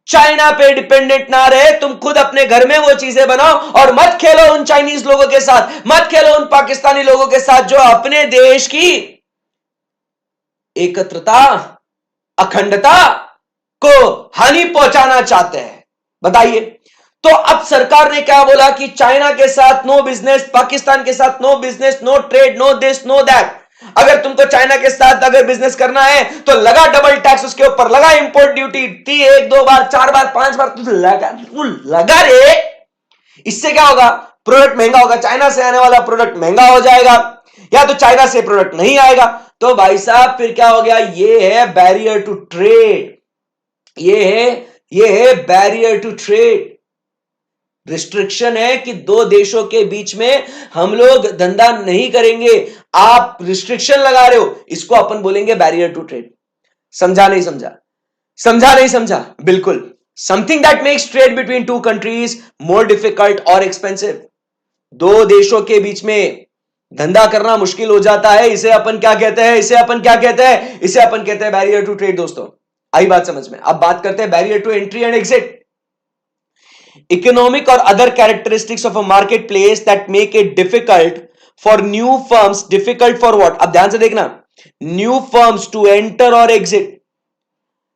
चाइना पे डिपेंडेंट ना रहे, तुम खुद अपने घर में वो चीजें बनाओ और मत खेलो उन चाइनीज लोगों के साथ, मत खेलो उन पाकिस्तानी लोगों के साथ जो अपने देश की एकत्रता, अखंडता को हानि पहुंचाना चाहते हैं। बताइए, तो अब सरकार ने क्या बोला कि चाइना के साथ नो बिजनेस, पाकिस्तान के साथ no business, no trade, no this no that. अगर तुमको चाइना के साथ अगर बिजनेस करना है तो लगा डबल टैक्स उसके ऊपर, लगा इंपोर्ट ड्यूटी, ती 1 2 बार 4 बार 5 बार तू लगा रे। इससे क्या होगा, प्रोडक्ट महंगा होगा, चाइना से आने वाला प्रोडक्ट महंगा हो जाएगा, या तो चाइना से प्रोडक्ट नहीं आएगा। तो भाई साहब फिर क्या हो गया, ये है बैरियर टू ट्रेड, ये है बैरियर टू ट्रेड। रिस्ट्रिक्शन है कि दो देशों के बीच में हम लोग धंधा नहीं करेंगे, आप रिस्ट्रिक्शन लगा रहे हो, इसको अपन बोलेंगे बैरियर टू ट्रेड। समझा नहीं समझा, समझा नहीं समझा, बिल्कुल। Something that makes trade between two countries more difficult और एक्सपेंसिव। दो देशों के बीच में धंधा करना मुश्किल हो जाता है, इसे अपन क्या कहते हैं, इसे अपन क्या कहते हैं, इसे अपन कहते हैं बैरियर टू ट्रेड। दोस्तों आई बात समझ में। अब बात करते हैं barrier to entry and exit. Economic or other characteristics of a marketplace that make it difficult for new firms, difficult for what? अब ध्यान से देखना, new firms to enter or exit।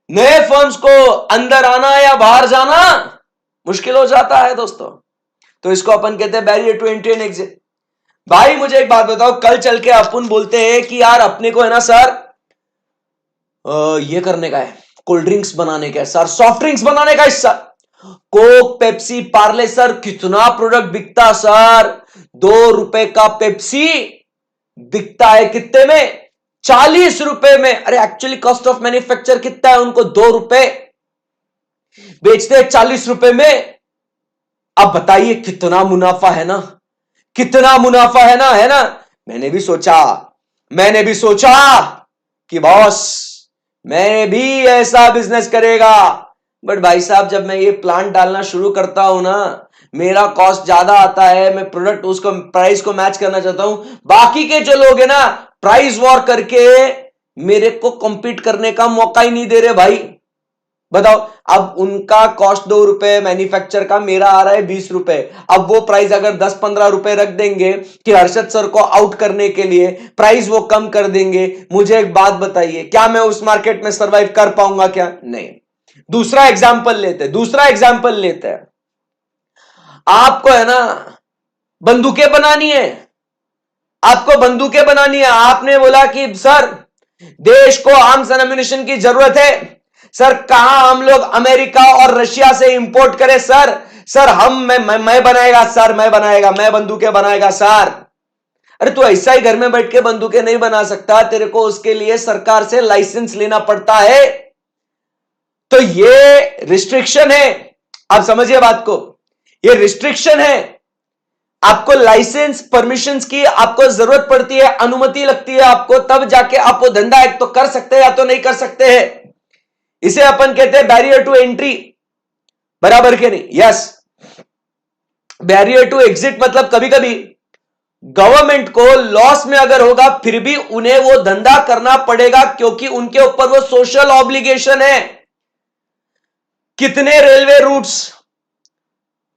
नए फर्म्स को अंदर आना या बाहर जाना मुश्किल हो जाता है दोस्तों, तो इसको अपन कहते हैं barrier to entry and exit. भाई मुझे एक बात बताओ, कल चल के अपन बोलते हैं कि यार अपने को है ना सर ये करने का है, कोल्ड ड्रिंक्स बनाने का है सर, सॉफ्ट ड्रिंक्स बनाने का है sir, Coke Pepsi Parle sir, कितना प्रोडक्ट बिकता सर, 2 रुपए का पेप्सी बिकता है कितने में, 40 रुपए में। अरे एक्चुअली कॉस्ट ऑफ मैन्युफैक्चर कितना है, उनको 2 रुपए बेचते हैं 40 रुपए में। अब बताइए कितना मुनाफा है ना, कितना मुनाफा है ना, है ना। मैंने भी सोचा कि बॉस मैं भी ऐसा बिजनेस करेगा, बट भाई साहब जब मैं ये प्लांट डालना शुरू करता हूं ना, मेरा कॉस्ट ज्यादा आता है, मैं प्रोडक्ट उसको प्राइस को मैच करना चाहता हूं, बाकी के जो लोग हैं ना प्राइस वॉर करके मेरे को कॉम्पीट करने का मौका ही नहीं दे रहे भाई। बताओ, अब उनका कॉस्ट 2 रुपए मैन्युफैक्चर का, मेरा आ रहा है 20 रुपए। अब वो प्राइस अगर 10-15 रुपए रख देंगे कि हर्षद सर को आउट करने के लिए, प्राइस वो कम कर देंगे, मुझे एक बात बताइए, क्या मैं उस मार्केट में सर्वाइव कर पाऊंगा क्या? नहीं। दूसरा एग्जाम्पल लेते हैं, आपको है ना बंदूकें बनानी है, आपने बोला कि सर देश को आर्म्स एंड एम्युनिशन की जरूरत है सर, कहां हम लोग अमेरिका और रशिया से इंपोर्ट करें सर हम मैं बनाएगा सर, मैं बंदूकें बनाएगा सर। अरे तू ऐसा ही घर में बैठ के बंदूकें नहीं बना सकता, तेरे को उसके लिए सरकार से लाइसेंस लेना पड़ता है। तो ये रिस्ट्रिक्शन है, आप समझिए बात को, ये रिस्ट्रिक्शन है। आपको लाइसेंस परमिशंस की आपको जरूरत पड़ती है, अनुमति लगती है आपको, तब जाके आप वो धंधा एक तो कर सकते हैं या तो नहीं कर सकते हैं। इसे अपन कहते हैं बैरियर टू एंट्री, बराबर के नहीं? यस। बैरियर टू एग्जिट मतलब कभी कभी गवर्नमेंट को लॉस में अगर होगा फिर भी उन्हें वो धंधा करना पड़ेगा, क्योंकि उनके ऊपर वो सोशल ऑब्लिगेशन है। कितने रेलवे रूट्स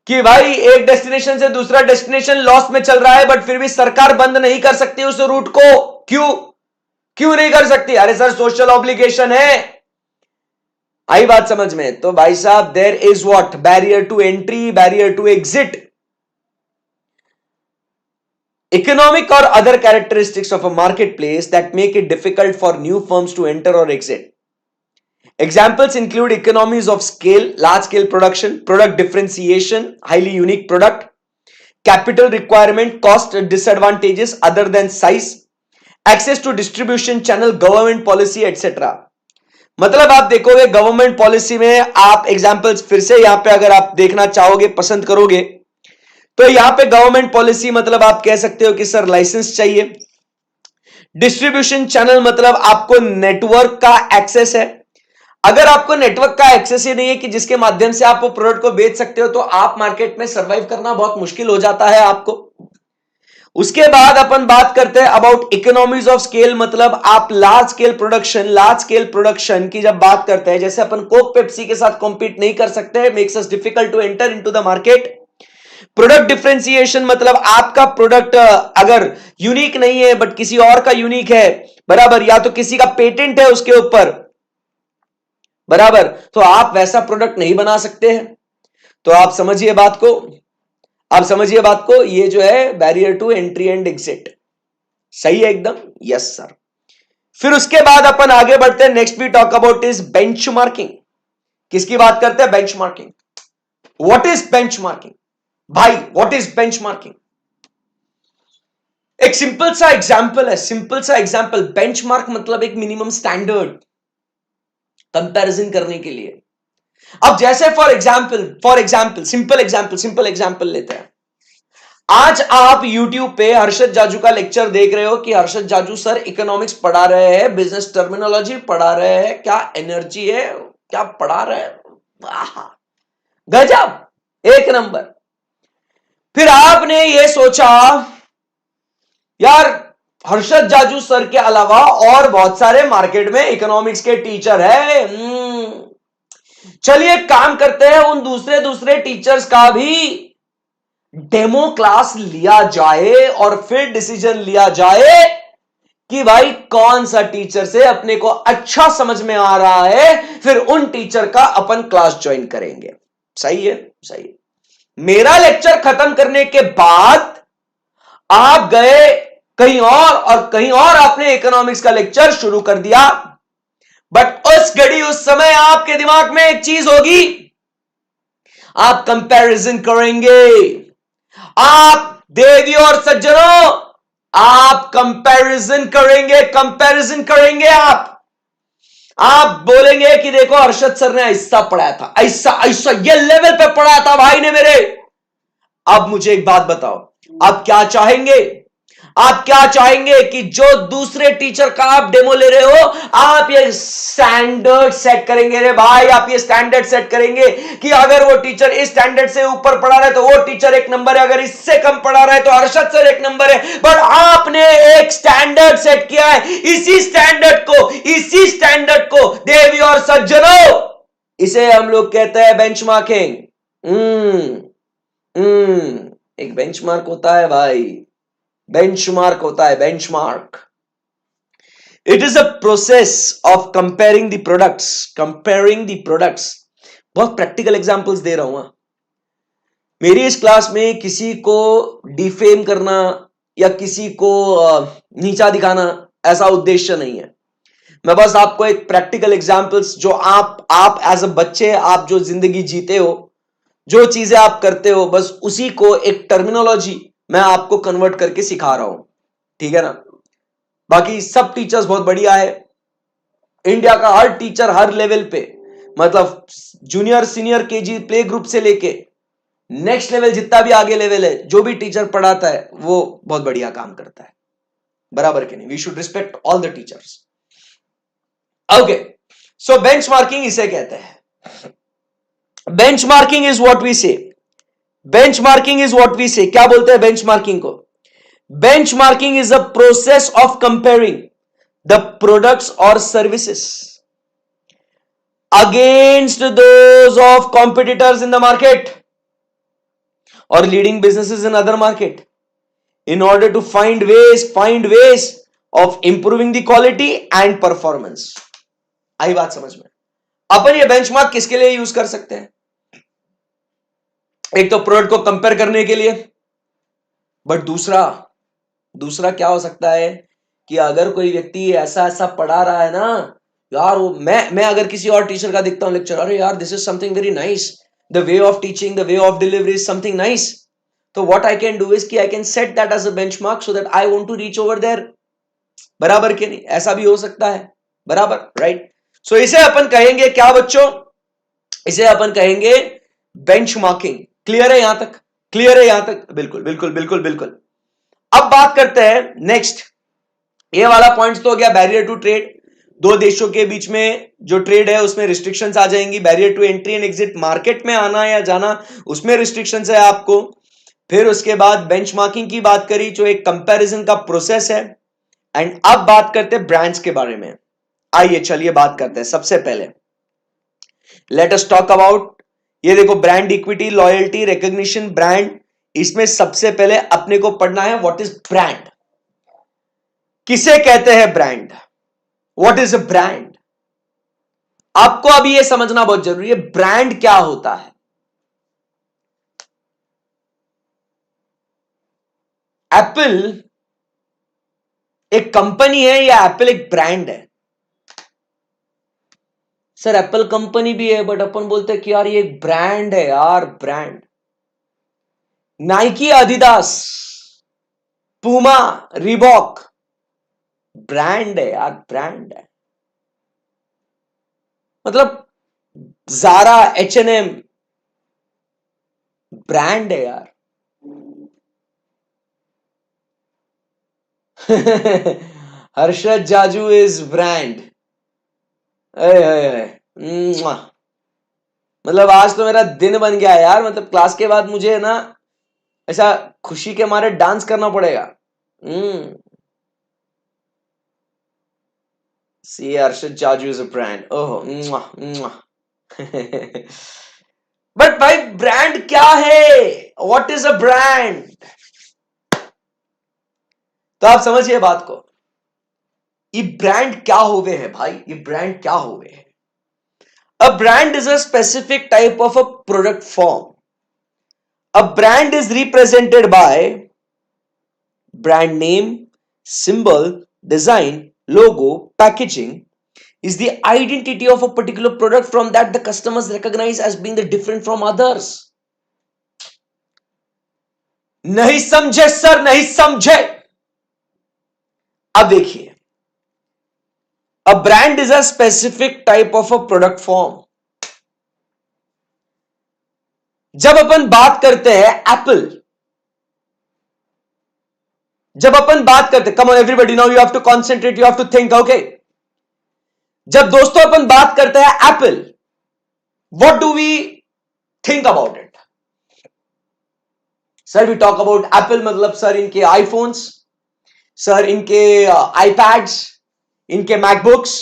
कि भाई एक डेस्टिनेशन से दूसरा डेस्टिनेशन लॉस में चल रहा है, बट फिर भी सरकार बंद नहीं कर सकती उस रूट को। क्यों नहीं कर सकती? अरे सर सोशल ऑब्लिगेशन है। आई बात समझ में? तो भाई साहब there is what, barrier to entry, barrier to exit. Economic or other characteristics of a marketplace that make it difficult for new firms to enter or exit. Examples include economies of scale, large scale production, product differentiation, highly unique product, capital requirement, cost disadvantages other than size, access to distribution channel, government policy, etc. मतलब आप देखोगे गवर्नमेंट पॉलिसी में, आप एग्जांपल्स फिर से यहां पे अगर आप देखना चाहोगे, पसंद करोगे, तो यहां पे गवर्नमेंट पॉलिसी मतलब आप कह सकते हो कि सर लाइसेंस चाहिए। डिस्ट्रीब्यूशन चैनल मतलब आपको नेटवर्क का एक्सेस है। अगर आपको नेटवर्क का एक्सेस ही नहीं है कि जिसके माध्यम से आप वो प्रोडक्ट को बेच सकते हो, तो आप मार्केट में सर्वाइव करना बहुत मुश्किल हो जाता है आपको। उसके बाद अपन बात करते हैं अबाउट इकोनॉमीज ऑफ स्केल, मतलब आप लार्ज स्केल प्रोडक्शन की जब बात करते हैं, जैसे अपन कोक पेप्सी के साथ कॉम्पीट नहीं कर सकते, makes us difficult to enter into the market. Product differentiation मतलब आपका प्रोडक्ट अगर यूनिक नहीं है बट किसी और का यूनिक है, बराबर, या तो किसी का पेटेंट है उसके ऊपर, बराबर, तो आप वैसा प्रोडक्ट नहीं बना सकते हैं। तो आप समझिए बात को, ये जो है barrier to entry and exit. सही है एकदम, यस सर। फिर उसके बाद अपन आगे बढ़ते हैं, next we talk about is benchmarking. किसकी बात करते हैं? बेंचमार्किंग। व्हाट इज बेंचमार्किंग भाई? What is benchmarking? एक सिंपल सा एग्जांपल है, सिंपल सा एग्जांपल। बेंचमार्क मतलब एक मिनिमम स्टैंडर्ड कंपैरिजन करने के लिए। अब जैसे फॉर एग्जांपल सिंपल एग्जांपल लेते हैं। आज आप YouTube पे हर्षद जाजू का लेक्चर देख रहे हो कि हर्षद जाजू सर इकोनॉमिक्स पढ़ा रहे हैं, बिजनेस टर्मिनोलॉजी पढ़ा रहे हैं, क्या एनर्जी है, क्या पढ़ा रहे हैं, वाह गजब, एक नंबर। फिर आपने ये सोचा यार हर्षद जाजू सर के अलावा और बहुत सारे मार्केट में इकोनॉमिक्स के टीचर है, चलिए काम करते हैं उन दूसरे दूसरे टीचर्स का भी डेमो क्लास लिया जाए और फिर डिसीजन लिया जाए कि भाई कौन सा टीचर से अपने को अच्छा समझ में आ रहा है, फिर उन टीचर का अपन क्लास ज्वाइन करेंगे। सही है, सही है। मेरा लेक्चर खत्म करने के बाद आप गए कहीं और कहीं और आपने इकोनॉमिक्स का लेक्चर शुरू कर दिया, बट उस घड़ी उस समय आपके दिमाग में एक चीज होगी, आप कंपैरिजन करेंगे। आप देवी और सज्जनों, आप कंपैरिजन करेंगे। आप बोलेंगे कि देखो अरशद सर ने ऐसा पढ़ाया था, ऐसा ऐसा ये लेवल पे पढ़ाया था भाई ने मेरे। अब मुझे एक बात बताओ, आप क्या चाहेंगे? आप क्या चाहेंगे कि जो दूसरे टीचर का आप डेमो ले रहे हो, आप ये स्टैंडर्ड सेट करेंगे रे भाई, आप ये स्टैंडर्ड सेट करेंगे कि अगर वो टीचर इस स्टैंडर्ड से ऊपर पढ़ा रहा है तो वो टीचर एक नंबर है, अगर इससे कम पढ़ा रहा है तो अरशद सर एक नंबर है। बट आपने एक स्टैंडर्ड सेट किया है, इसी स्टैंडर्ड को देवी और सज्जनों, इसे हम लोग कहते हैं बेंचमार्किंग। एक बेंचमार्क होता है भाई, बेंचमार्क होता है, benchmark. It is a process of comparing the products. बहुत प्रैक्टिकल एग्जांपल्स दे रहा हूं। मेरी इस क्लास में किसी को डिफेम करना या किसी को नीचा दिखाना ऐसा उद्देश्य नहीं है। मैं बस आपको एक प्रैक्टिकल एग्जांपल्स, जो आप एज अ बच्चे, आप जो जिंदगी जीते हो, जो चीजें आप करते हो, बस उसी को एक टर्मिनोलॉजी मैं आपको कन्वर्ट करके सिखा रहा हूं, ठीक है ना। बाकी सब टीचर्स बहुत बढ़िया है, इंडिया का हर टीचर हर लेवल पे, मतलब junior senior KG play group से लेके नेक्स्ट लेवल जितना भी आगे लेवल है, जो भी टीचर पढ़ाता है वो बहुत बढ़िया काम करता है, बराबर के नहीं। We should respect all the teachers. Okay, so benchmarking इसे कहते हैं। बेंचमार्किंग इज व्हाट वी से, क्या बोलते हैं बेंचमार्किंग को? Benchmarking is a process of comparing the products और services against those of competitors in the market or leading businesses in other market in order to find ways of improving the quality and performance। आई बात समझ में? अपन ये बेंचमार्क किसके लिए यूज कर सकते हैं? एक तो प्रोडक्ट को कंपेयर करने के लिए, बट दूसरा क्या हो सकता है कि अगर कोई व्यक्ति ऐसा ऐसा पढ़ा रहा है ना यार, वो मैं अगर किसी और टीचर का देखता हूं लेक्चर, अरे यार this is something very nice, the way of teaching, the way of delivery is something nice, तो what I can do is कि I can set that as a benchmark so that I want to reach over there, बराबर के नहीं? ऐसा भी हो सकता है, बराबर, राइट। सो इसे अपन कहेंगे क्या बच्चों? इसे अपन कहेंगे बेंचमार्किंग। क्लियर है यहां तक? क्लियर है यहां तक? बिल्कुल बिल्कुल बिल्कुल बिल्कुल। अब बात करते हैं नेक्स्ट, ये वाला पॉइंट तो हो गया बैरियर टू ट्रेड, दो देशों के बीच में जो ट्रेड है उसमें रिस्ट्रिक्शंस आ जाएंगी। Barrier to entry and exit, market में आना या जाना, उसमें रिस्ट्रिक्शंस है आपको। फिर उसके बाद बेंचमार्किंग की बात करी, जो एक कंपैरिजन का प्रोसेस है। एंड अब बात करते हैं ब्रांड्स के बारे में। आइए चलिए बात करते हैं। सबसे पहले लेट अस टॉक अबाउट, ये देखो, brand equity, loyalty, recognition, brand. इसमें सबसे पहले अपने को पढ़ना है व्हाट इज ब्रांड, किसे कहते हैं brand, what is a brand. आपको अभी यह समझना बहुत जरूरी है, ब्रांड क्या होता है। एप्पल एक कंपनी है या एप्पल एक ब्रांड है? सर एप्पल कंपनी भी है बट अपन बोलते हैं कि यार ये एक ब्रांड है यार, brand. Nike, adidas, Puma, Reebok, brand है यार, ब्रांड है। मतलब जारा, H&M, ब्रांड है यार। Harshad Jaju is brand. मतलब आज तो मेरा दिन बन गया यार। मतलब क्लास के बाद मुझे ना ऐसा खुशी के मारे डांस करना पड़ेगा। See Harshad Jaju is a brand. ओहो। बट भाई ब्रांड क्या है? What is a brand? तो आप समझिए बात को। ये ब्रांड क्या होवे है भाई? ये ब्रांड क्या होवे है? A brand is a specific type of a product form. A brand is represented by brand name, symbol, design, logo, packaging is the identity of a particular product from that the customers recognize as being the different from others. नहीं समझे सर, नहीं समझे। अब देखिए, a brand is a specific type of a product form. जब अपन बात करते हैं एप्पल, जब अपन बात करते, come on everybody, now you have to concentrate, you have to think, okay. जब दोस्तों अपन बात करते हैं Apple, what do we think about it? Sir we talk about Apple, मतलब सर इनके आईफोन्स, सर इनके आईपैड्स, इनके मैकबुक्स।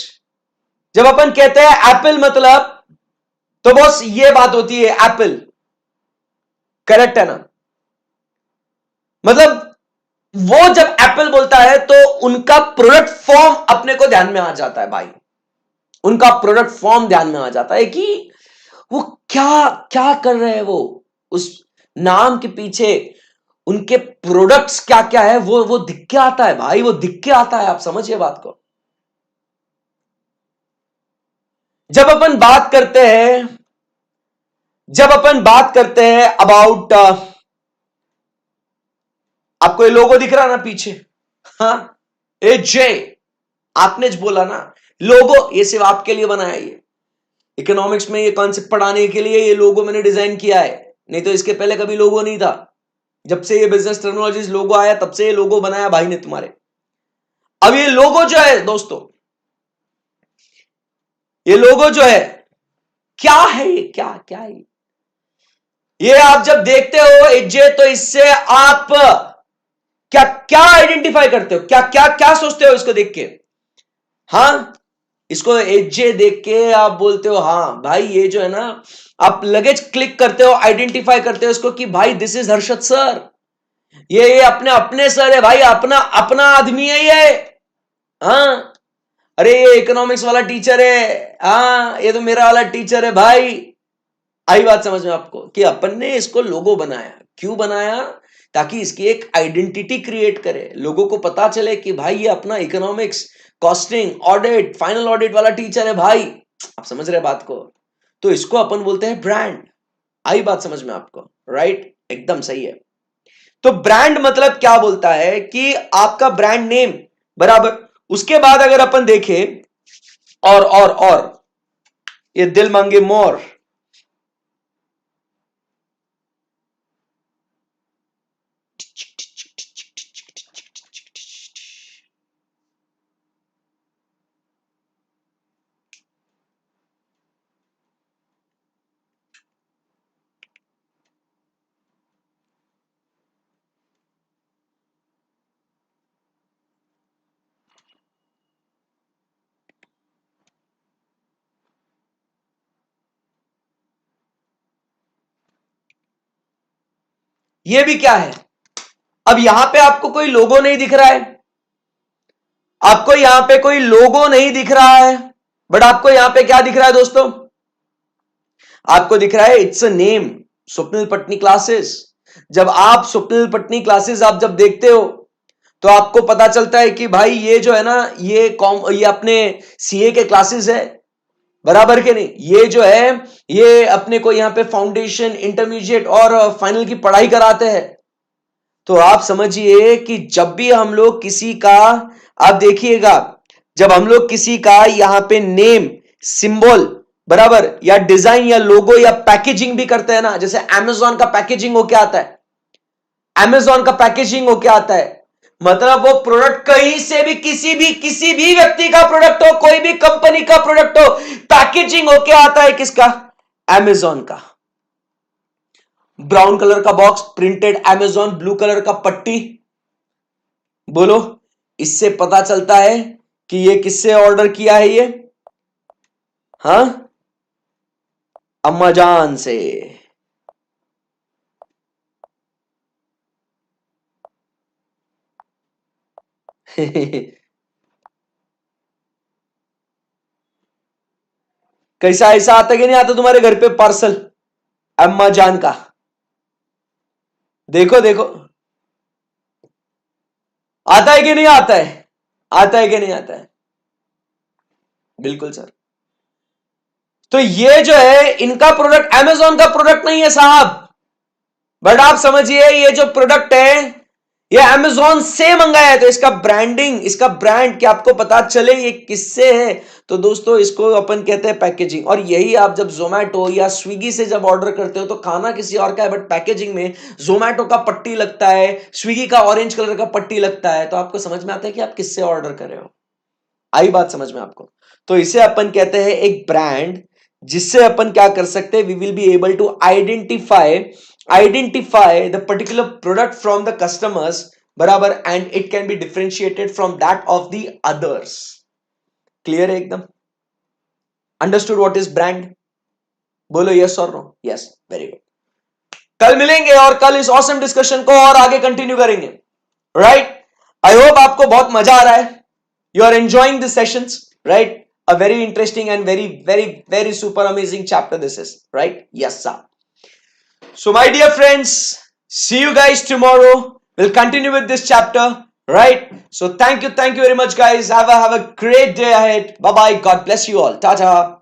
जब अपन कहते हैं एप्पल मतलब, तो बॉस ये बात होती है एप्पल, करेक्ट है ना? मतलब वो जब एप्पल बोलता है तो उनका प्रोडक्ट फॉर्म अपने को ध्यान में आ जाता है भाई। उनका प्रोडक्ट फॉर्म ध्यान में आ जाता है कि वो क्या क्या कर रहे हैं। वो उस नाम के पीछे उनके प्रोडक्ट्स क्या क्या है, वो दिख के आता है भाई, वो दिख के आता है। आप समझिए बात को। जब अपन बात करते हैं, जब अपन बात करते हैं अबाउट, आपको ये लोगो दिख रहा ना पीछे? हाँ, ए जे, आपने जो बोला ना लोगो, ये सिर्फ आपके लिए बनाया। ये इकोनॉमिक्स में ये कॉन्सेप्ट पढ़ाने के लिए ये लोगो मैंने डिजाइन किया है, नहीं तो इसके पहले कभी लोगो नहीं था। जब से ये बिजनेस टेक्नोलॉजीज लोगो आया तब से ये लोगो बनाया भाई ने तुम्हारे। अब ये लोगो जो है दोस्तों, ये लोगो जो है क्या है? ये क्या क्या है? ये आप जब देखते हो एजे, तो इससे आप क्या क्या आइडेंटिफाई करते हो? क्या क्या क्या सोचते हो इसको देख के? हाँ, इसको एजे देख के आप बोलते हो हाँ भाई ये जो है ना, आप लगेज क्लिक करते हो, आइडेंटिफाई करते हो इसको कि भाई दिस इज हर्षद सर, ये अपने अपने सर है भाई, अपना अपना आदमी है ये। हाँ, अरे ये इकोनॉमिक्स वाला टीचर है, हाँ ये तो मेरा वाला टीचर है भाई। आई बात समझ में आपको कि अपन ने इसको लोगो बनाया, क्यों बनाया? ताकि इसकी एक आइडेंटिटी क्रिएट करे, लोगों को पता चले कि भाई ये अपना economics, costing, audit, final audit वाला टीचर है भाई। आप समझ रहे बात को? तो इसको अपन बोलते हैं ब्रांड। आई बात समझ में आपको? राइट, एकदम सही है। तो ब्रांड मतलब क्या बोलता है कि आपका ब्रांड नेम बराबर। उसके बाद अगर अपन देखें और ये दिल मांगे मोर, ये भी क्या है? अब यहां पे आपको कोई लोगो नहीं दिख रहा है, आपको यहां पे कोई लोगो नहीं दिख रहा है, बट आपको यहां पे क्या दिख रहा है दोस्तों? आपको दिख रहा है it's a name, Swapnil Patni classes. जब आप स्वप्निल पटनी क्लासेस आप जब देखते हो, तो आपको पता चलता है कि भाई ये जो है ना, ये अपने सीए के क्लासेस है, बराबर के नहीं, ये जो है ये अपने को यहाँ पे फाउंडेशन, इंटरमीडिएट और फाइनल की पढ़ाई कराते हैं। तो आप समझिए कि जब भी हम लोग किसी का, आप देखिएगा, जब हम लोग किसी का यहां पे नेम, सिंबल, बराबर, या डिजाइन या लोगो या पैकेजिंग भी करते हैं ना, जैसे अमेजॉन का पैकेजिंग होके आता है, अमेजॉन का पैकेजिंग होके आता है, मतलब वो प्रोडक्ट कहीं से भी, किसी भी व्यक्ति का प्रोडक्ट हो, कोई भी कंपनी का प्रोडक्ट हो, पैकेजिंग होके आता है किसका? अमेजॉन का। ब्राउन कलर का box, printed Amazon, blue colour का पट्टी। बोलो, इससे पता चलता है कि ये किससे ऑर्डर किया है ये? हाँ, अम्मा जान से। कैसा ऐसा आता कि नहीं आता तुम्हारे घर पे पार्सल अम्मा जान का? देखो देखो, आता है कि नहीं आता है? आता है कि नहीं आता है? बिल्कुल सर। तो ये जो है इनका प्रोडक्ट अमेजॉन का प्रोडक्ट नहीं है साहब, बट आप समझिए ये जो प्रोडक्ट है ये अमेजॉन से मंगाया है, तो इसका ब्रांडिंग, इसका ब्रांड कि आपको पता चले ये किससे है, तो दोस्तों इसको अपन कहते हैं पैकेजिंग। और यही आप जब जोमेटो या स्विगी से जब ऑर्डर करते हो तो खाना किसी और का है, बट पैकेजिंग में जोमेटो का पट्टी लगता है, स्विगी का ऑरेंज कलर का पट्टी लगता है, तो आपको समझ में आता है कि आप किससे ऑर्डर कर रहे हो। आई बात समझ में आपको? तो इसे अपन कहते हैं एक ब्रांड, जिससे अपन क्या कर सकते हैं, we will be able to identify the particular product from the customers, बराबर, and it can be differentiated from that of the others. Clear है एकदम? Understood what is brand? बोलो यस और नो? Yes, very good. कल मिलेंगे और कल इस ऑसम डिस्कशन को और आगे कंटिन्यू करेंगे, राइट? आई होप आपको बहुत मजा आ रहा है, you are enjoying the sessions, right? A very interesting and very super amazing chapter this is, right? Yes sir. So my dear friends, see you guys tomorrow. We'll continue with this chapter, right? So thank you very much guys. Have a great day ahead. Bye bye. God bless you all. Tata.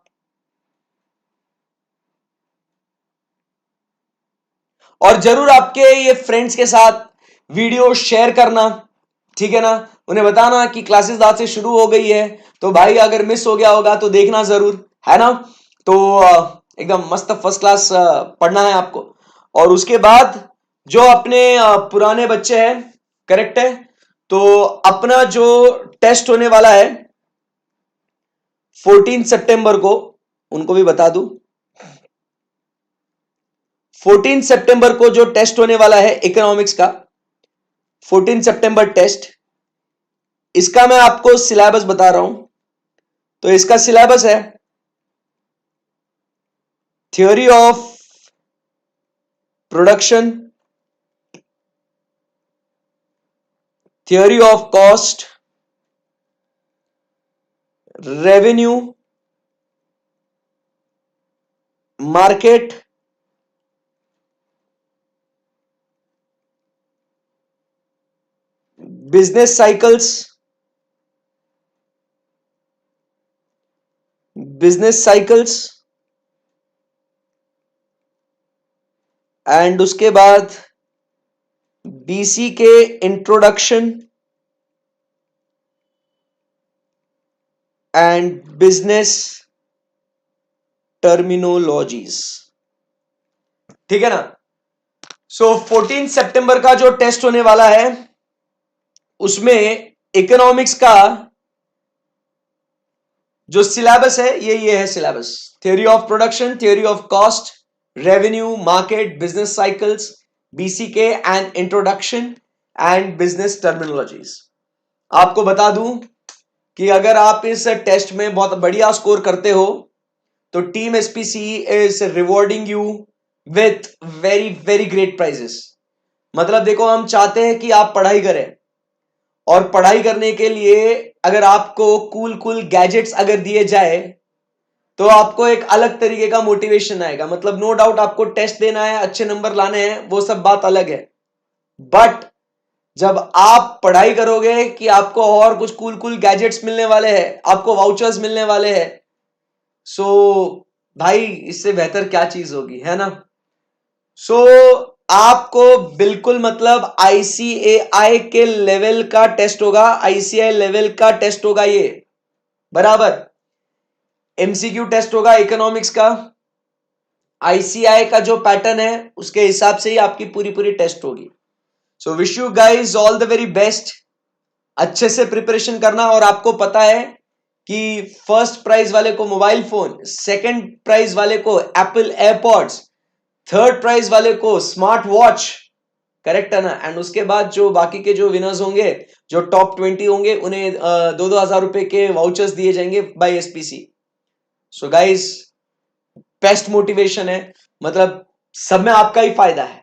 और जरूर आपके ये फ्रेंड्स के साथ वीडियो शेयर करना, ठीक है ना? उन्हें बताना कि क्लासेस आज से शुरू हो गई है, तो भाई अगर मिस हो गया होगा तो देखना जरूर, है ना? तो एकदम मस्त फर्स्ट क्लास पढ़ना है आपको। और उसके बाद जो अपने पुराने बच्चे हैं, करेक्ट है, तो अपना जो टेस्ट होने वाला है 14 सितंबर को, उनको भी बता दूं, 14 सितंबर को जो टेस्ट होने वाला है इकोनॉमिक्स का, 14 सितंबर टेस्ट, इसका मैं आपको सिलेबस बता रहा हूं। तो इसका सिलेबस है theory of production, theory of cost, revenue, market, business cycles, and उसके बाद बीसी के इंट्रोडक्शन एंड बिजनेस टर्मिनोलॉजीज, ठीक है ना? सो 14 सितंबर का जो टेस्ट होने वाला है उसमें इकोनॉमिक्स का जो सिलेबस है ये है syllabus, theory of production, theory of cost, revenue, market, business cycles, BCK and introduction and business terminologies. आपको बता दूं कि अगर आप इस टेस्ट में बहुत बढ़िया स्कोर करते हो तो team SPC is rewarding you with very great prizes. मतलब देखो, हम चाहते हैं कि आप पढ़ाई करें, और पढ़ाई करने के लिए अगर आपको कूल गैजेट्स अगर दिए जाए तो आपको एक अलग तरीके का मोटिवेशन आएगा। मतलब नो डाउट आपको टेस्ट देना है, अच्छे नंबर लाने हैं, वो सब बात अलग है, बट जब आप पढ़ाई करोगे कि आपको और कुछ कूल कूल गैजेट्स मिलने वाले हैं, आपको वाउचर्स मिलने वाले हैं, सो भाई इससे बेहतर क्या चीज होगी, है ना। सो आपको बिल्कुल मतलब आईसीएआई के लेवल का टेस्ट होगा, आईसीआई लेवल का टेस्ट होगा ये, बराबर। एमसीक्यू टेस्ट होगा इकोनॉमिक्स का, आईसीआई का जो पैटर्न है उसके हिसाब से ही आपकी पूरी पूरी टेस्ट होगी। सो wish you guys all the very best, अच्छे से प्रिपरेशन करना। और आपको पता है कि फर्स्ट प्राइज वाले को मोबाइल फोन, सेकंड प्राइज वाले को एप्पल एयरपॉड्स, थर्ड प्राइज वाले को स्मार्ट वॉच, करेक्ट है ना। एंड उसके बाद जो बाकी के जो विनर्स होंगे, जो टॉप 20 होंगे, उन्हें 2-2 हजार रुपए के वाउचर्स दिए जाएंगे by SPC. So guys best motivation है, मतलब सब में आपका ही फायदा है।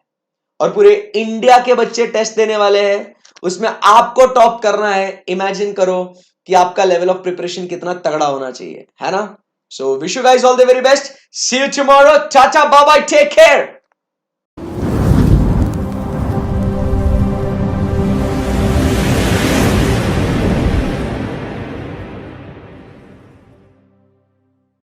और पूरे इंडिया के बच्चे टेस्ट देने वाले हैं, उसमें आपको टॉप करना है। इमेजिन करो कि आपका लेवल ऑफ प्रिपरेशन कितना तगड़ा होना चाहिए, है ना। So wish you guys all the very best, see you tomorrow, tata bye bye, take care.